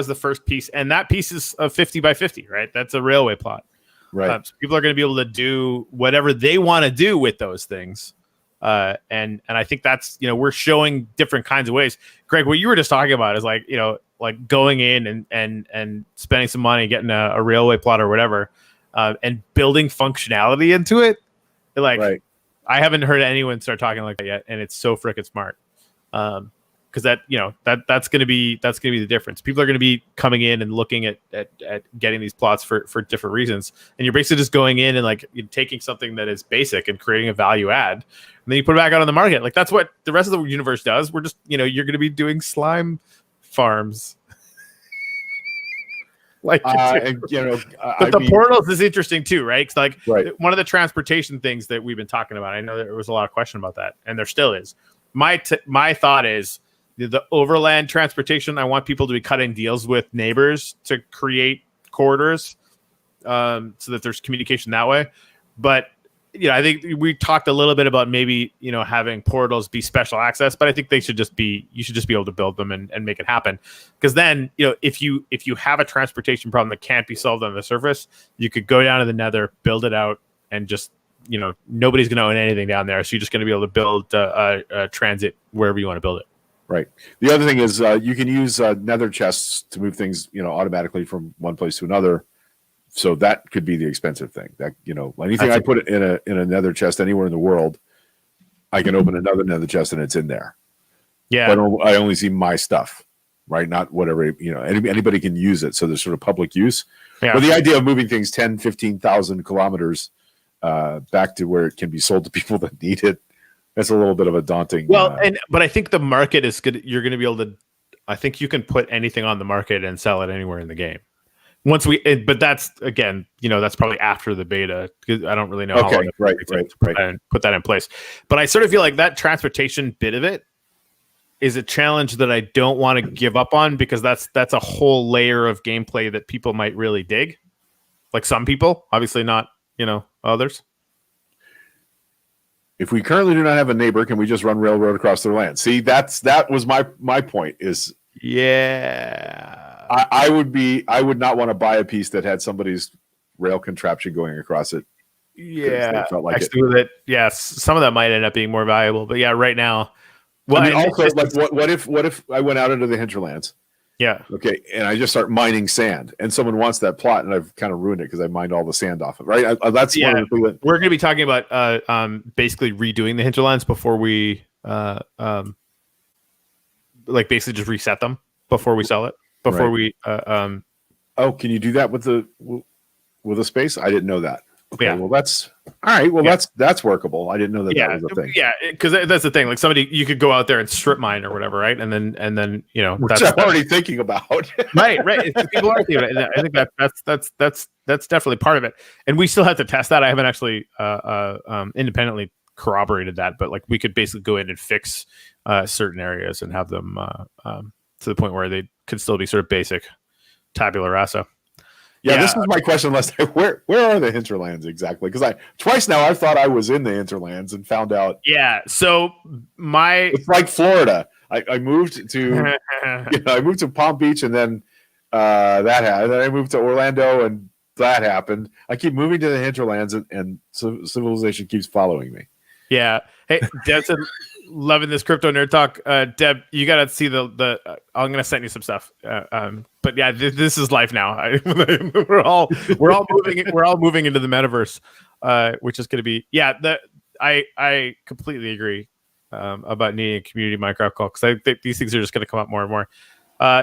the first piece, and that piece is a 50 by 50, right? That's a railway plot, right? So people are going to be able to do whatever they want to do with those things. And I think that's, we're showing different kinds of ways. Greg, what you were just talking about is like going in and spending some money, getting a railway plot or whatever, and building functionality into it. Right. I haven't heard anyone start talking like that yet. And it's so frickin' smart. Because that's going to be the difference. People are going to be coming in and looking at getting these plots for different reasons, and you're basically just going in and you're taking something that is basic and creating a value add, and then you put it back out on the market. That's what the rest of the universe does. We're just you're going to be doing slime farms. But the portals is interesting too, right? Because one of the transportation things that we've been talking about, I know there was a lot of question about that, and there still is. My thought is, the overland transportation, I want people to be cutting deals with neighbors to create corridors, so that there's communication that way. But I think we talked a little bit about maybe having portals be special access, but I think you should just be able to build them and make it happen. Because then if you have a transportation problem that can't be solved on the surface, you could go down to the Nether, build it out, and just nobody's going to own anything down there, so you're just going to be able to build a transit wherever you want to build it. Right. The other thing is you can use nether chests to move things, automatically from one place to another. So that could be the expensive thing. That anything I put in a nether chest anywhere in the world, I can open another nether chest and it's in there. Yeah. But I only see my stuff, right? Not whatever anybody can use it. So there's sort of public use. Yeah. But the idea of moving things 10, 15,000 kilometers back to where it can be sold to people that need it. That's a little bit of a daunting. But I think the market is good. You're going to be able to. I think you can put anything on the market and sell it anywhere in the game. But that's again, that's probably after the beta, because I don't really know how long it takes to put that in place. But I sort of feel like that transportation bit of it is a challenge that I don't want to give up on, because that's a whole layer of gameplay that people might really dig. Like some people, obviously not, others. If we currently do not have a neighbor, can we just run railroad across their land? See, that was my point. Is I would not want to buy a piece that had somebody's rail contraption going across it. Yeah, felt like yes, some of that might end up being more valuable. But yeah, right now, what if I went out into the hinterlands? Yeah. Okay, and I just start mining sand, and someone wants that plot, and I've kind of ruined it because I mined all the sand off it. Right? That's one of the things we're going to be talking about. Basically redoing the hinterlands before we basically just reset them before we sell it. Before we can you do that with a space? I didn't know that. Okay, well that's all right. Well, that's workable. I didn't know that was a thing. Yeah, because that's the thing. Like you could go out there and strip mine or whatever, right? And then which I'm already thinking about. right. People are thinking about it. I think that's definitely part of it. And we still have to test that. I haven't actually independently corroborated that, but we could basically go in and fix certain areas and have them to the point where they could still be sort of basic tabula rasa. Yeah, this was my question last night. Where are the hinterlands exactly? Because twice now I've thought I was in the hinterlands and found out. Yeah. So it's like Florida. I moved to I moved to Palm Beach, and then that happened. Then I moved to Orlando, and that happened. I keep moving to the hinterlands, and civilization keeps following me. Yeah. Hey, Deb said, loving this crypto nerd talk. Deb, you got to see the I'm going to send you some stuff. But yeah, this is life now. We're all moving into the metaverse, which is going to be, I completely agree about needing a community Minecraft call, because I think these things are just going to come up more and more.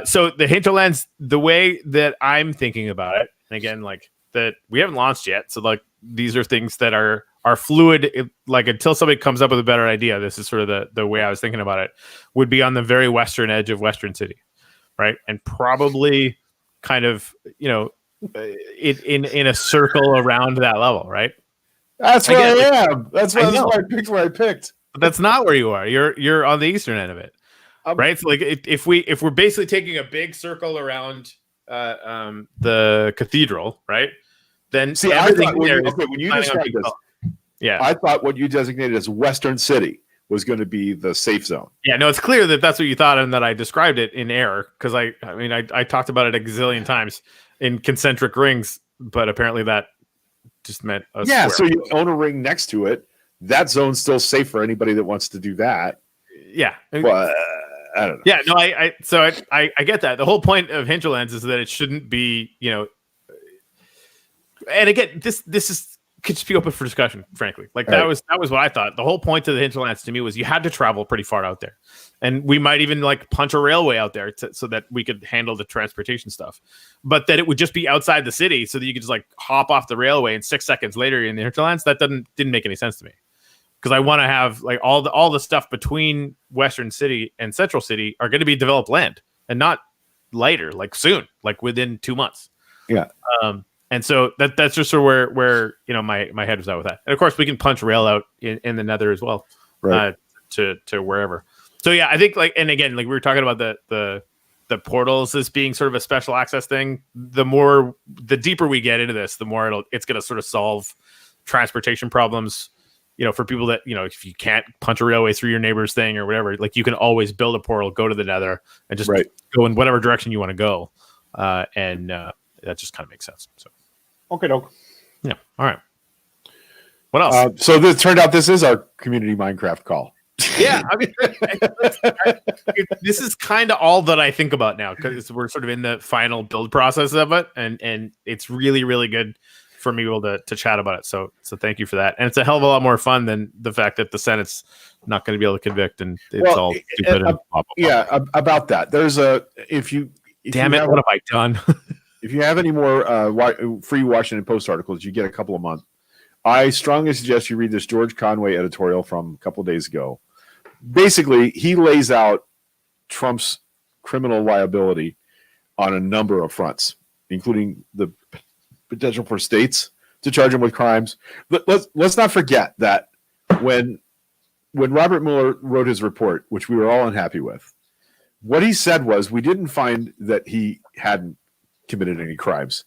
So the hinterlands, the way that I'm thinking about it, and again, like that we haven't launched yet. So like these are things that are fluid, like until somebody comes up with a better idea. This is sort of the way I was thinking about it, would be on the very western edge of Western City, right? And probably kind of, in a circle around that level, right? That's where I am. That's why I picked where I picked. But that's not where you are. You're on the eastern end of it, right? So like if we're basically taking a big circle around the cathedral, right? Then see, I thought when you described this, I thought what you designated as Western City was going to be the safe zone. Yeah, no, it's clear that that's what you thought, and that I described it in error, because I talked about it a gazillion times in concentric rings, but apparently that just meant a square. So you own a ring next to it. That zone's still safe for anybody that wants to do that. Yeah, but I don't know. Yeah, no, I get that. The whole point of hinterlands is that it shouldn't be, and again, this could just be open for discussion, frankly. Like that was what I thought. The whole point of the hinterlands to me was you had to travel pretty far out there, and we might even like punch a railway out there so that we could handle the transportation stuff, but that it would just be outside the city so that you could just like hop off the railway and 6 seconds later you're in the hinterlands. That didn't make any sense to me, because I want to have like all the stuff between Western City and Central City are going to be developed land, and not later, like soon, like within 2 months. Yeah. And so that's just sort of where my head was at with that. And of course we can punch rail out in the nether as well, right. To wherever. So yeah, I think like, and again, like we were talking about the portals as being sort of a special access thing. The deeper we get into this, the more it's going to sort of solve transportation problems, for people that, if you can't punch a railway through your neighbor's thing or whatever, like you can always build a portal, go to the nether, and just go in whatever direction you want to go. And that just kind of makes sense. So. Okay, doke. Yeah. All right. What else? So this turned out this is our community Minecraft call. Yeah. I mean, this is kind of all that I think about now, because we're sort of in the final build process of it. And it's really, really good for me able to chat about it. So thank you for that. And it's a hell of a lot more fun than the fact that the Senate's not going to be able to convict, and it's all stupid. About that. There's if you damn it, what have I done? If you have any more free Washington Post articles, you get a couple a month. I strongly suggest you read this George Conway editorial from a couple of days ago. Basically, he lays out Trump's criminal liability on a number of fronts, including the potential for states to charge him with crimes. Let's not forget that when Robert Mueller wrote his report, which we were all unhappy with, what he said was, we didn't find that he hadn't committed any crimes.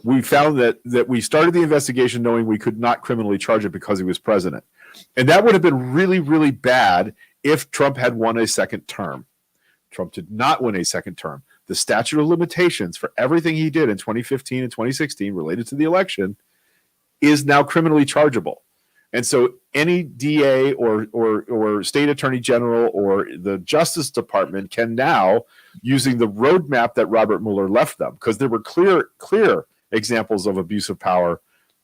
We found that we started the investigation knowing we could not criminally charge it because he was president. And that would have been really, really bad if Trump had won a second term. Trump did not win a second term. The statute of limitations for everything he did in 2015 and 2016 related to the election is now criminally chargeable. And so any DA or state attorney general or the Justice Department can now, using the roadmap that Robert Mueller left them, because there were clear examples of abuse of power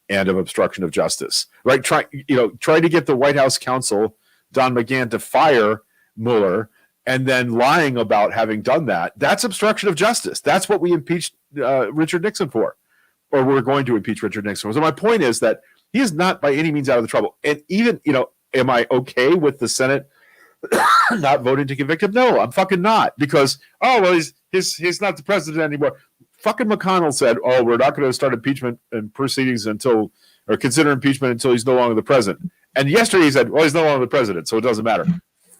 and of obstruction of justice, right? Try to get the White House counsel, Don McGahn, to fire Mueller and then lying about having done that. That's obstruction of justice. That's what we impeached Richard Nixon for, or we're going to impeach Richard Nixon for. So my point is that he is not by any means out of the trouble. And even, am I okay with the Senate not voting to convict him? No, I'm fucking not. Because, he's not the president anymore. Fucking McConnell said, we're not going to start impeachment and proceedings or consider impeachment until he's no longer the president. And yesterday he said, he's no longer the president, so it doesn't matter.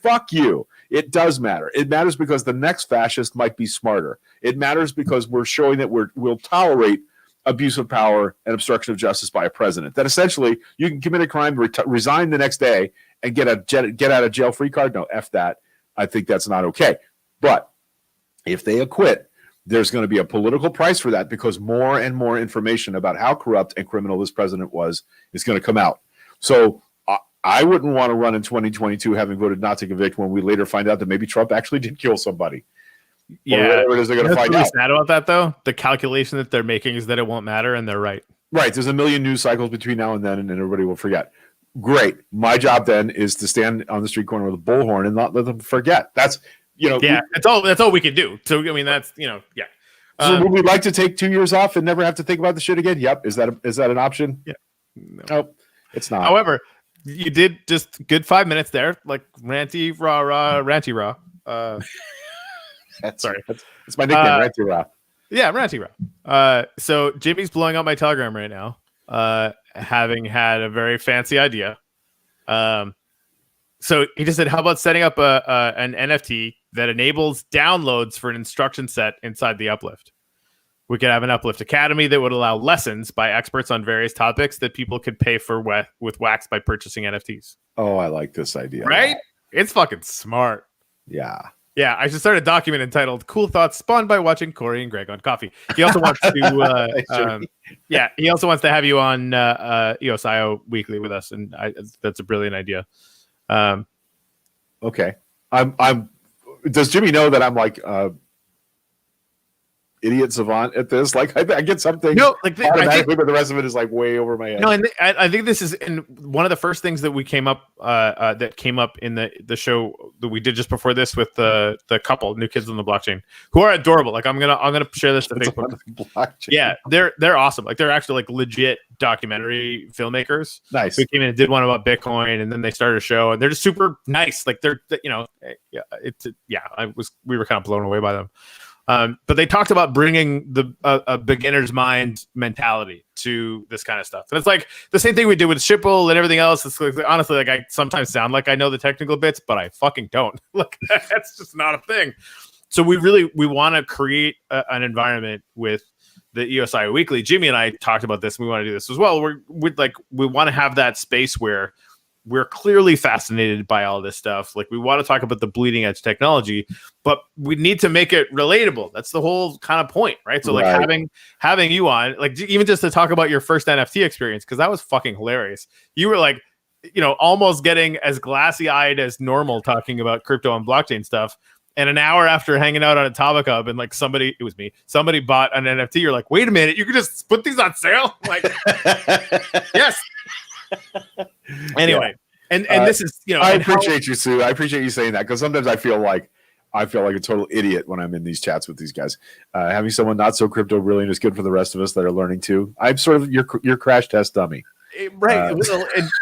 Fuck you. It does matter. It matters because the next fascist might be smarter. It matters because we're showing that we'll tolerate abuse of power and obstruction of justice by a president. That essentially you can commit a crime, resign the next day, and get out of jail free card. No, F that. I think that's not okay. But if they acquit, there's going to be a political price for that, because more and more information about how corrupt and criminal this president was is going to come out. So I wouldn't want to run in 2022 having voted not to convict when we later find out that maybe Trump actually did kill somebody. Yeah, whatever it is they're going to find out. Sad about that, though. The calculation that they're making is that it won't matter, and they're right. Right. There's a million news cycles between now and then, and everybody will forget. Great. My job then is to stand on the street corner with a bullhorn and not let them forget. That's, yeah, that's all we can do. So, I mean, that's, yeah. So would we like to take 2 years off and never have to think about the shit again? Yep. Is that an option? Yeah. No, it's not. However, you did just good 5 minutes there, like ranty raw. Sorry. That's my nickname, ranty raw. Yeah, ranty raw. So Jimmy's blowing up my Telegram right now, having had a very fancy idea. So he just said, how about setting up an NFT that enables downloads for an instruction set inside the Uplift? We could have an Uplift Academy that would allow lessons by experts on various topics that people could pay for with Wax by purchasing NFTs. Oh, I like this idea. Right? It's fucking smart. Yeah. Yeah, I should start a document entitled "Cool Thoughts Spawned by Watching Corey and Greg on Coffee." He also wants to, he also wants to have you on EOSIO Weekly with us, and that's a brilliant idea. Okay, I'm. Does Jimmy know that I'm like idiot savant at this? Like, I get something automatically, but the rest of it is like way over my head. No, and I think this is in one of the first things that we came up in the show that we did just before this with the couple New Kids on the Blockchain, who are adorable. Like I'm gonna share this to Facebook. Yeah, they're awesome. Like they're actually like legit documentary filmmakers. Nice. We came in and did one about Bitcoin, and then they started a show, and they're just super nice. Like we were kind of blown away by them. But they talked about bringing a beginner's mind mentality to this kind of stuff. And it's like the same thing we did with Shipple and everything else. It's like, honestly, like I sometimes sound like I know the technical bits, but I fucking don't. Like that's just not a thing. So we want to create an environment with the EOSI Weekly. Jimmy and I talked about this, and we want to do this as well. We want to have that space where we're clearly fascinated by all this stuff. Like we want to talk about the bleeding edge technology, but we need to make it relatable. That's the whole kind of point, right? So like having you on, like even just to talk about your first NFT experience, because that was fucking hilarious. You were like, almost getting as glassy eyed as normal talking about crypto and blockchain stuff. And an hour after hanging out on a Atomic Hub and like somebody bought an NFT. You're like, wait a minute, you could just put these on sale? Like, yes. Anyway, and this is I appreciate you, Sue. I appreciate you saying that, because sometimes I feel like a total idiot when I'm in these chats with these guys. Having someone not so crypto brilliant is good for the rest of us that are learning too. I'm sort of your crash test dummy. Right.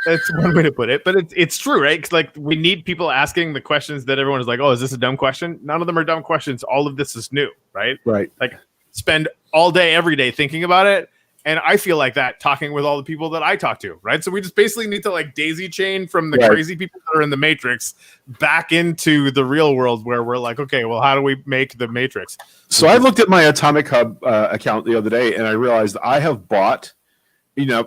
That's one way to put it, but it's true, right? Because like we need people asking the questions that everyone is like, oh, is this a dumb question? None of them are dumb questions. All of this is new, right? Right. Like spend all day, every day thinking about it. And I feel like that talking with all the people that I talk to, right? So we just basically need to like daisy chain from the crazy people that are in the Matrix back into the real world where we're like, okay, well, how do we make the Matrix? So I looked at my Atomic Hub account the other day, and I realized I have bought,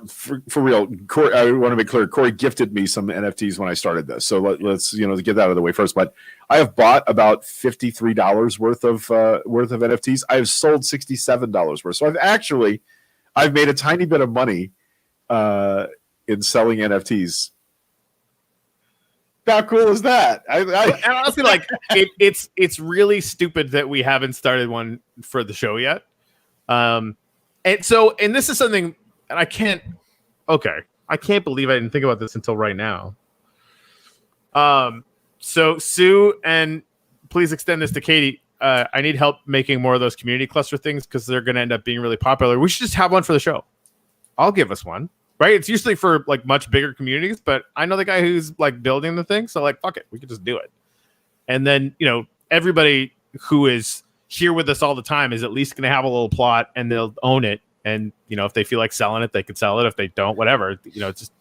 for real, Corey, I want to make clear, Corey gifted me some NFTs when I started this. So let's get that out of the way first. But I have bought about $53 worth of NFTs. I have sold $67 worth. So I've made a tiny bit of money in selling NFTs. How cool is that? And honestly, like it's really stupid that we haven't started one for the show yet. And this is something, and I can't believe I didn't think about this until right now. So Sue, and please extend this to Katie. I need help making more of those community cluster things because they're going to end up being really popular. We should just have one for the show. I'll give us one, right? It's usually for like much bigger communities, but I know the guy who's like building the thing. So like, fuck it. We could just do it. And then, everybody who is here with us all the time is at least going to have a little plot and they'll own it. And, if they feel like selling it, they could sell it. If they don't, whatever, just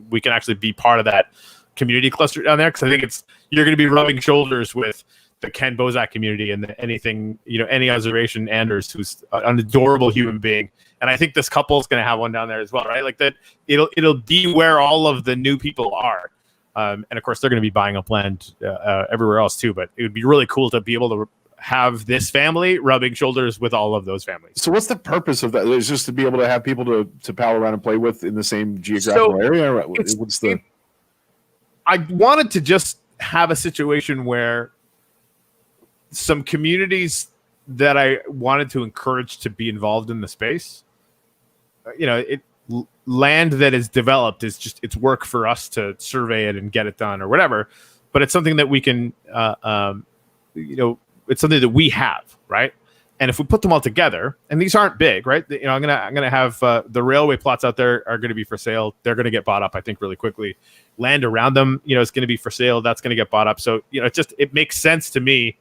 we can actually be part of that community cluster down there. Cause I think you're going to be rubbing shoulders with the Ken Bozak community and any observation Anders, who's an adorable human being And I think this couple is going to have one down there as well, right? Like that, it'll be where all of the new people are. And of course, they're going to be buying up land everywhere else too. But it would be really cool to be able to have this family rubbing shoulders with all of those families. So what's the purpose of that? Is just to be able to have people to pal around and play with in the same geographical area? What's the? I wanted to just have a situation where some communities that I wanted to encourage to be involved in the space, land that is developed is just, it's work for us to survey it and get it done or whatever, but it's something that we can, it's something that we have, right? And if we put them all together, and these aren't big, right? I'm gonna have the railway plots out there are going to be for sale. They're going to get bought up, I think, really quickly. Land around them, is going to be for sale. That's going to get bought up. So it makes sense to me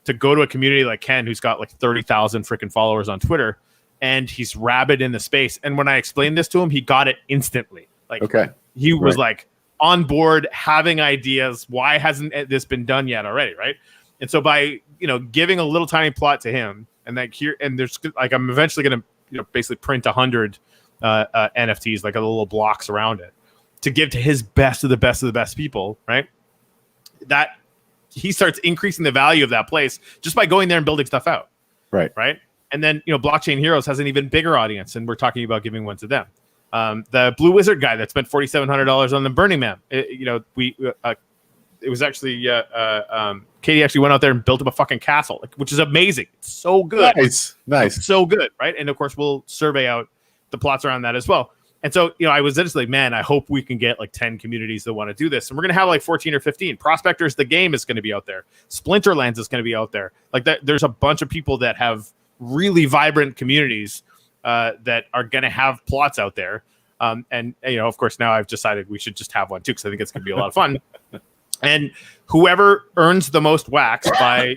to go to a community like Ken, who's got like 30,000 freaking followers on Twitter, and he's rabid in the space. And when I explained this to him, he got it instantly. Like, he was like on board, having ideas. Why hasn't this been done yet already, right? And so by giving a little tiny plot to him, and there's like, I'm eventually going to basically print 100 NFTs, like a little blocks around it, to give to his best of the best of the best people, right? That he starts increasing the value of that place just by going there and building stuff out. Right. And then, Blockchain Heroes has an even bigger audience, and we're talking about giving one to them. The Blue Wizard guy that spent $4,700 on the Burning Man, it was actually, Katie actually went out there and built him a fucking castle, which is amazing. It's so good. Nice. It's so good. Right. And of course we'll survey out the plots around that as well. And so, I was just like, man, I hope we can get like 10 communities that want to do this. And we're going to have like 14 or 15. Prospectors, the game, is going to be out there. Splinterlands is going to be out there. Like that. There's a bunch of people that have really vibrant communities that are going to have plots out there. And of course, now I've decided we should just have one too, because I think it's going to be a lot of fun. And whoever earns the most wax by,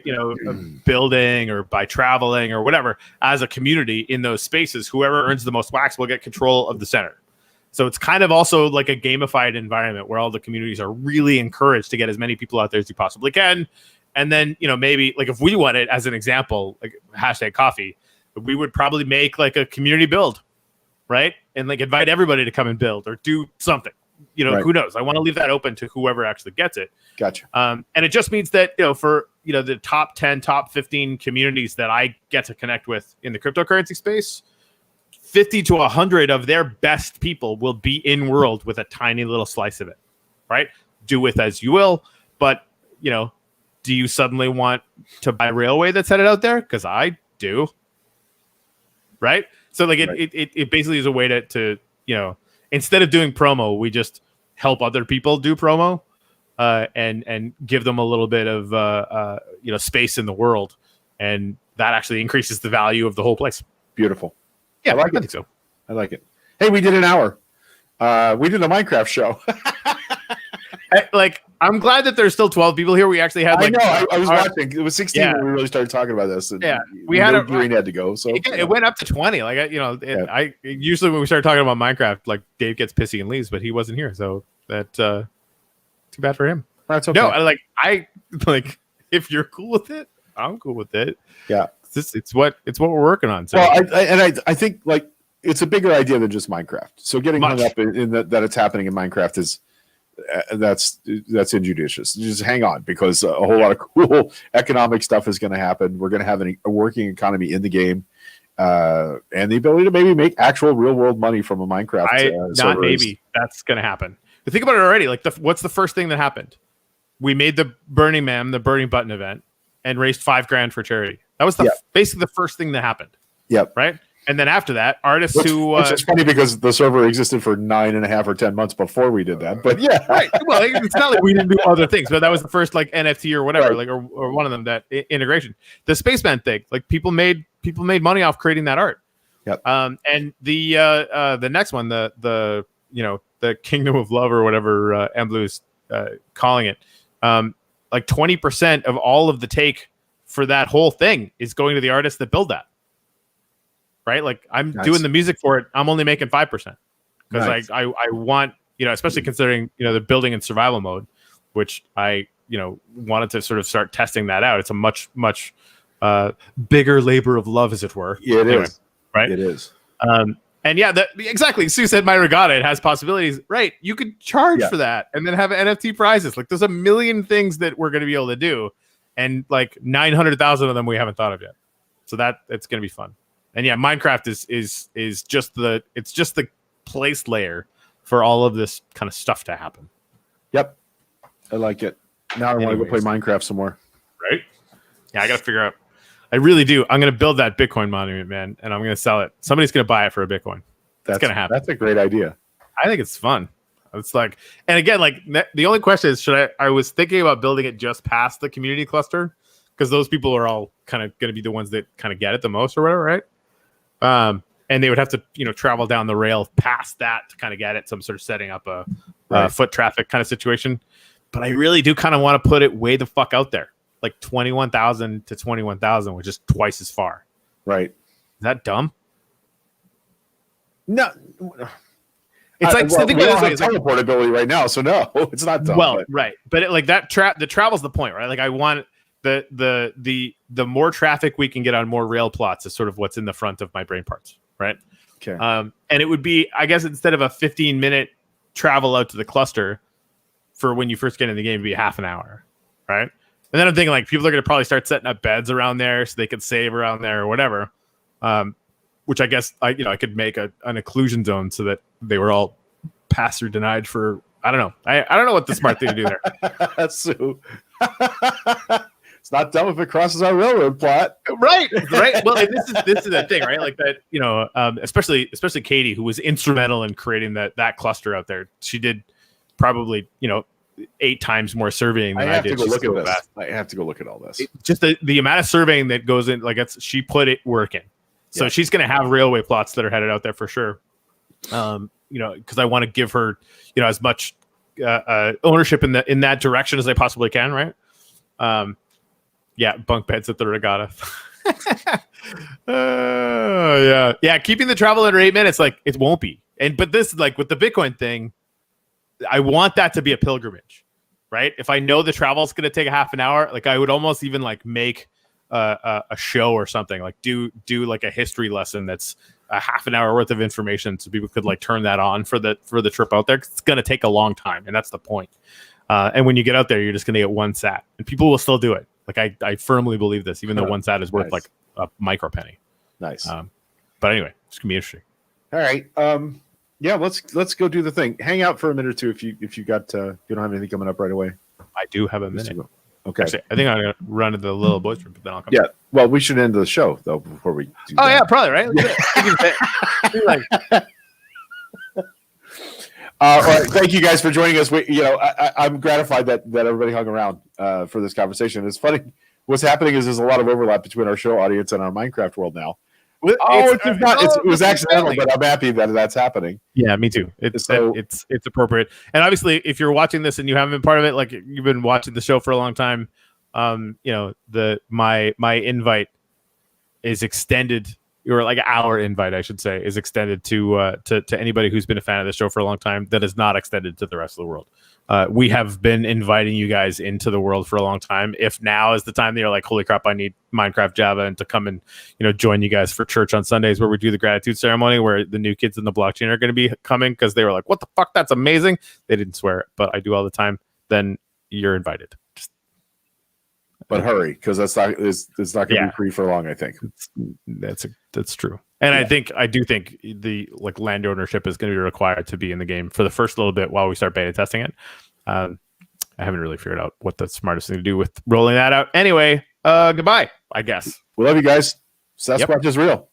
building or by traveling or whatever as a community in those spaces, whoever earns the most wax will get control of the center. So it's kind of also like a gamified environment where all the communities are really encouraged to get as many people out there as you possibly can. And then, maybe like if we wanted, as an example, like #coffee, we would probably make like a community build, right? And like invite everybody to come and build or do something. Who knows? I want to leave that open to whoever actually gets it. Gotcha. And it just means that, for, the top 10, top 15 communities that I get to connect with in the cryptocurrency space, 50 to 100 of their best people will be in world with a tiny little slice of it, right? Do with as you will. But, do you suddenly want to buy railway that's headed out there? Because I do. Right. So like it basically is a way to instead of doing promo, we just help other people do promo, and give them a little bit of space in the world, and that actually increases the value of the whole place. Beautiful. Yeah, I think so. I like it. Hey, we did an hour. We did a Minecraft show. I'm glad that there's still 12 people here. We actually had I was watching. It was 16 when we really started talking about this. And we had Green had to go. So it went up to 20. I usually when we start talking about Minecraft, like Dave gets pissy and leaves, but he wasn't here, so that too bad for him. That's okay. No, if you're cool with it, I'm cool with it. Yeah, it's what we're working on. So I think like it's a bigger idea than just Minecraft. So getting hung up in that it's happening in Minecraft is. That's injudicious. Just hang on, because a whole lot of cool economic stuff is going to happen. We're going to have a working economy in the game, and the ability to maybe make actual real world money from a Minecraft. Not maybe that's going to happen. But think about it already. Like, what's the first thing that happened? We made the Burning Man, the Burning Button event, and raised $5,000 for charity. That was basically the first thing that happened. Yep. Right. And then after that, artists which is funny because the server existed for 9.5 or 10 months before we did that. But yeah, right. Well, it's not like we didn't do other things, but that was the first like NFT or whatever, right. or one of them, that integration. The Spaceman thing, like people made money off creating that art. Yep. And the next one, the Kingdom of Love or whatever Blue is calling it, like 20% of all of the take for that whole thing is going to the artists that build that. Right, like I'm doing the music for it. I'm only making 5% because I want, especially considering the building and survival mode, which I wanted to sort of start testing that out. It's a much bigger labor of love, as it were. Yeah, it is. Right, it is. And yeah, exactly. Sue said my regatta, it has possibilities. Right. You could charge for that and then have NFT prizes. Like there's a million things that we're going to be able to do. And like 900,000 of them we haven't thought of yet. So it's going to be fun. And yeah, Minecraft is just the place layer for all of this kind of stuff to happen. Yep. I like it. Now I want to go play Minecraft some more. Right? Yeah, I got to figure out. I really do. I'm going to build that Bitcoin monument, man, and I'm going to sell it. Somebody's going to buy it for a Bitcoin. That's going to happen. That's a great idea. I think it's fun. It's like, and again, like the only question is, I was thinking about building it just past the community cluster because those people are all kind of going to be the ones that kind of get it the most or whatever, right? And they would have to, travel down the rail past that to kind of get it. So I'm sort of setting up a foot traffic kind of situation. But I really do kind of want to put it way the fuck out there. Like 21,000 to 21,000, which is twice as far. Right. Is that dumb? No. It's like, we don't have teleport ability right now, so no, it's not dumb. Well, right. But the travel's the point, right? Like I want the more traffic we can get on more rail plots is sort of what's in the front of my brain parts, right? Okay. And it would be, I guess, instead of a 15-minute travel out to the cluster for when you first get in the game, it'd be half an hour, right? And then I'm thinking like people are going to probably start setting up beds around there so they could save around there or whatever. Which I guess I could make an occlusion zone so that they were all pass through denied for, I don't know. I don't know what the smart thing to do there. That's so. It's not dumb if it crosses our railroad plot. Right. Well, and this is the thing, right? Like that, especially Katie, who was instrumental in creating that cluster out there. She did probably, 8 times more surveying than I did. I have to go look at all this. Just the amount of surveying that goes in, like she put it work in. So she's going to have railway plots that are headed out there for sure. Because I want to give her, as much ownership in that direction as I possibly can, right? Yeah, bunk beds at the regatta. Yeah. Keeping the travel under 8 minutes, like it won't be. But this, like with the Bitcoin thing, I want that to be a pilgrimage, right? If I know the travel is going to take a half an hour, like I would almost even like make a show or something, like do like a history lesson that's a half an hour worth of information, so people could like turn that on for the trip out there. 'Cause it's going to take a long time, and that's the point. And when you get out there, you're just going to get one sat, and people will still do it. Like I firmly believe this, even though one sat is worth like a micro penny. Nice. But anyway, it's gonna be interesting. All right. Yeah, let's go do the thing. Hang out for a minute or two if you got you don't have anything coming up right away. I do have a minute. Okay. Actually, I think I'm gonna run to the little boys room, but then I'll come. Yeah. Well, we should end the show though before we. Do that. Yeah, probably right. All right. Thank you guys for joining us. I'm gratified that everybody hung around for this conversation. It's funny. What's happening is there's a lot of overlap between our show audience and our Minecraft world now. It was accidental, but I'm happy that that's happening. Yeah, me too. It's appropriate. And obviously, if you're watching this and you haven't been part of it, like you've been watching the show for a long time, my invite is extended, or like our invite, I should say, is extended to anybody who's been a fan of the show for a long time. That is not extended to the rest of the world. We have been inviting you guys into the world for a long time. If now is the time that you're like, holy crap, I need Minecraft Java, and to come and join you guys for church on Sundays where we do the gratitude ceremony, where the new kids in the blockchain are going to be coming because they were like, what the fuck, that's amazing. They didn't swear it, but I do all the time. Then you're invited. But hurry, because it's not going to be free for long. I think that's true. And I do think the like land ownership is going to be required to be in the game for the first little bit while we start beta testing it. I haven't really figured out what the smartest thing to do with rolling that out. Anyway, goodbye, I guess. We love you guys. Sasquatch is real.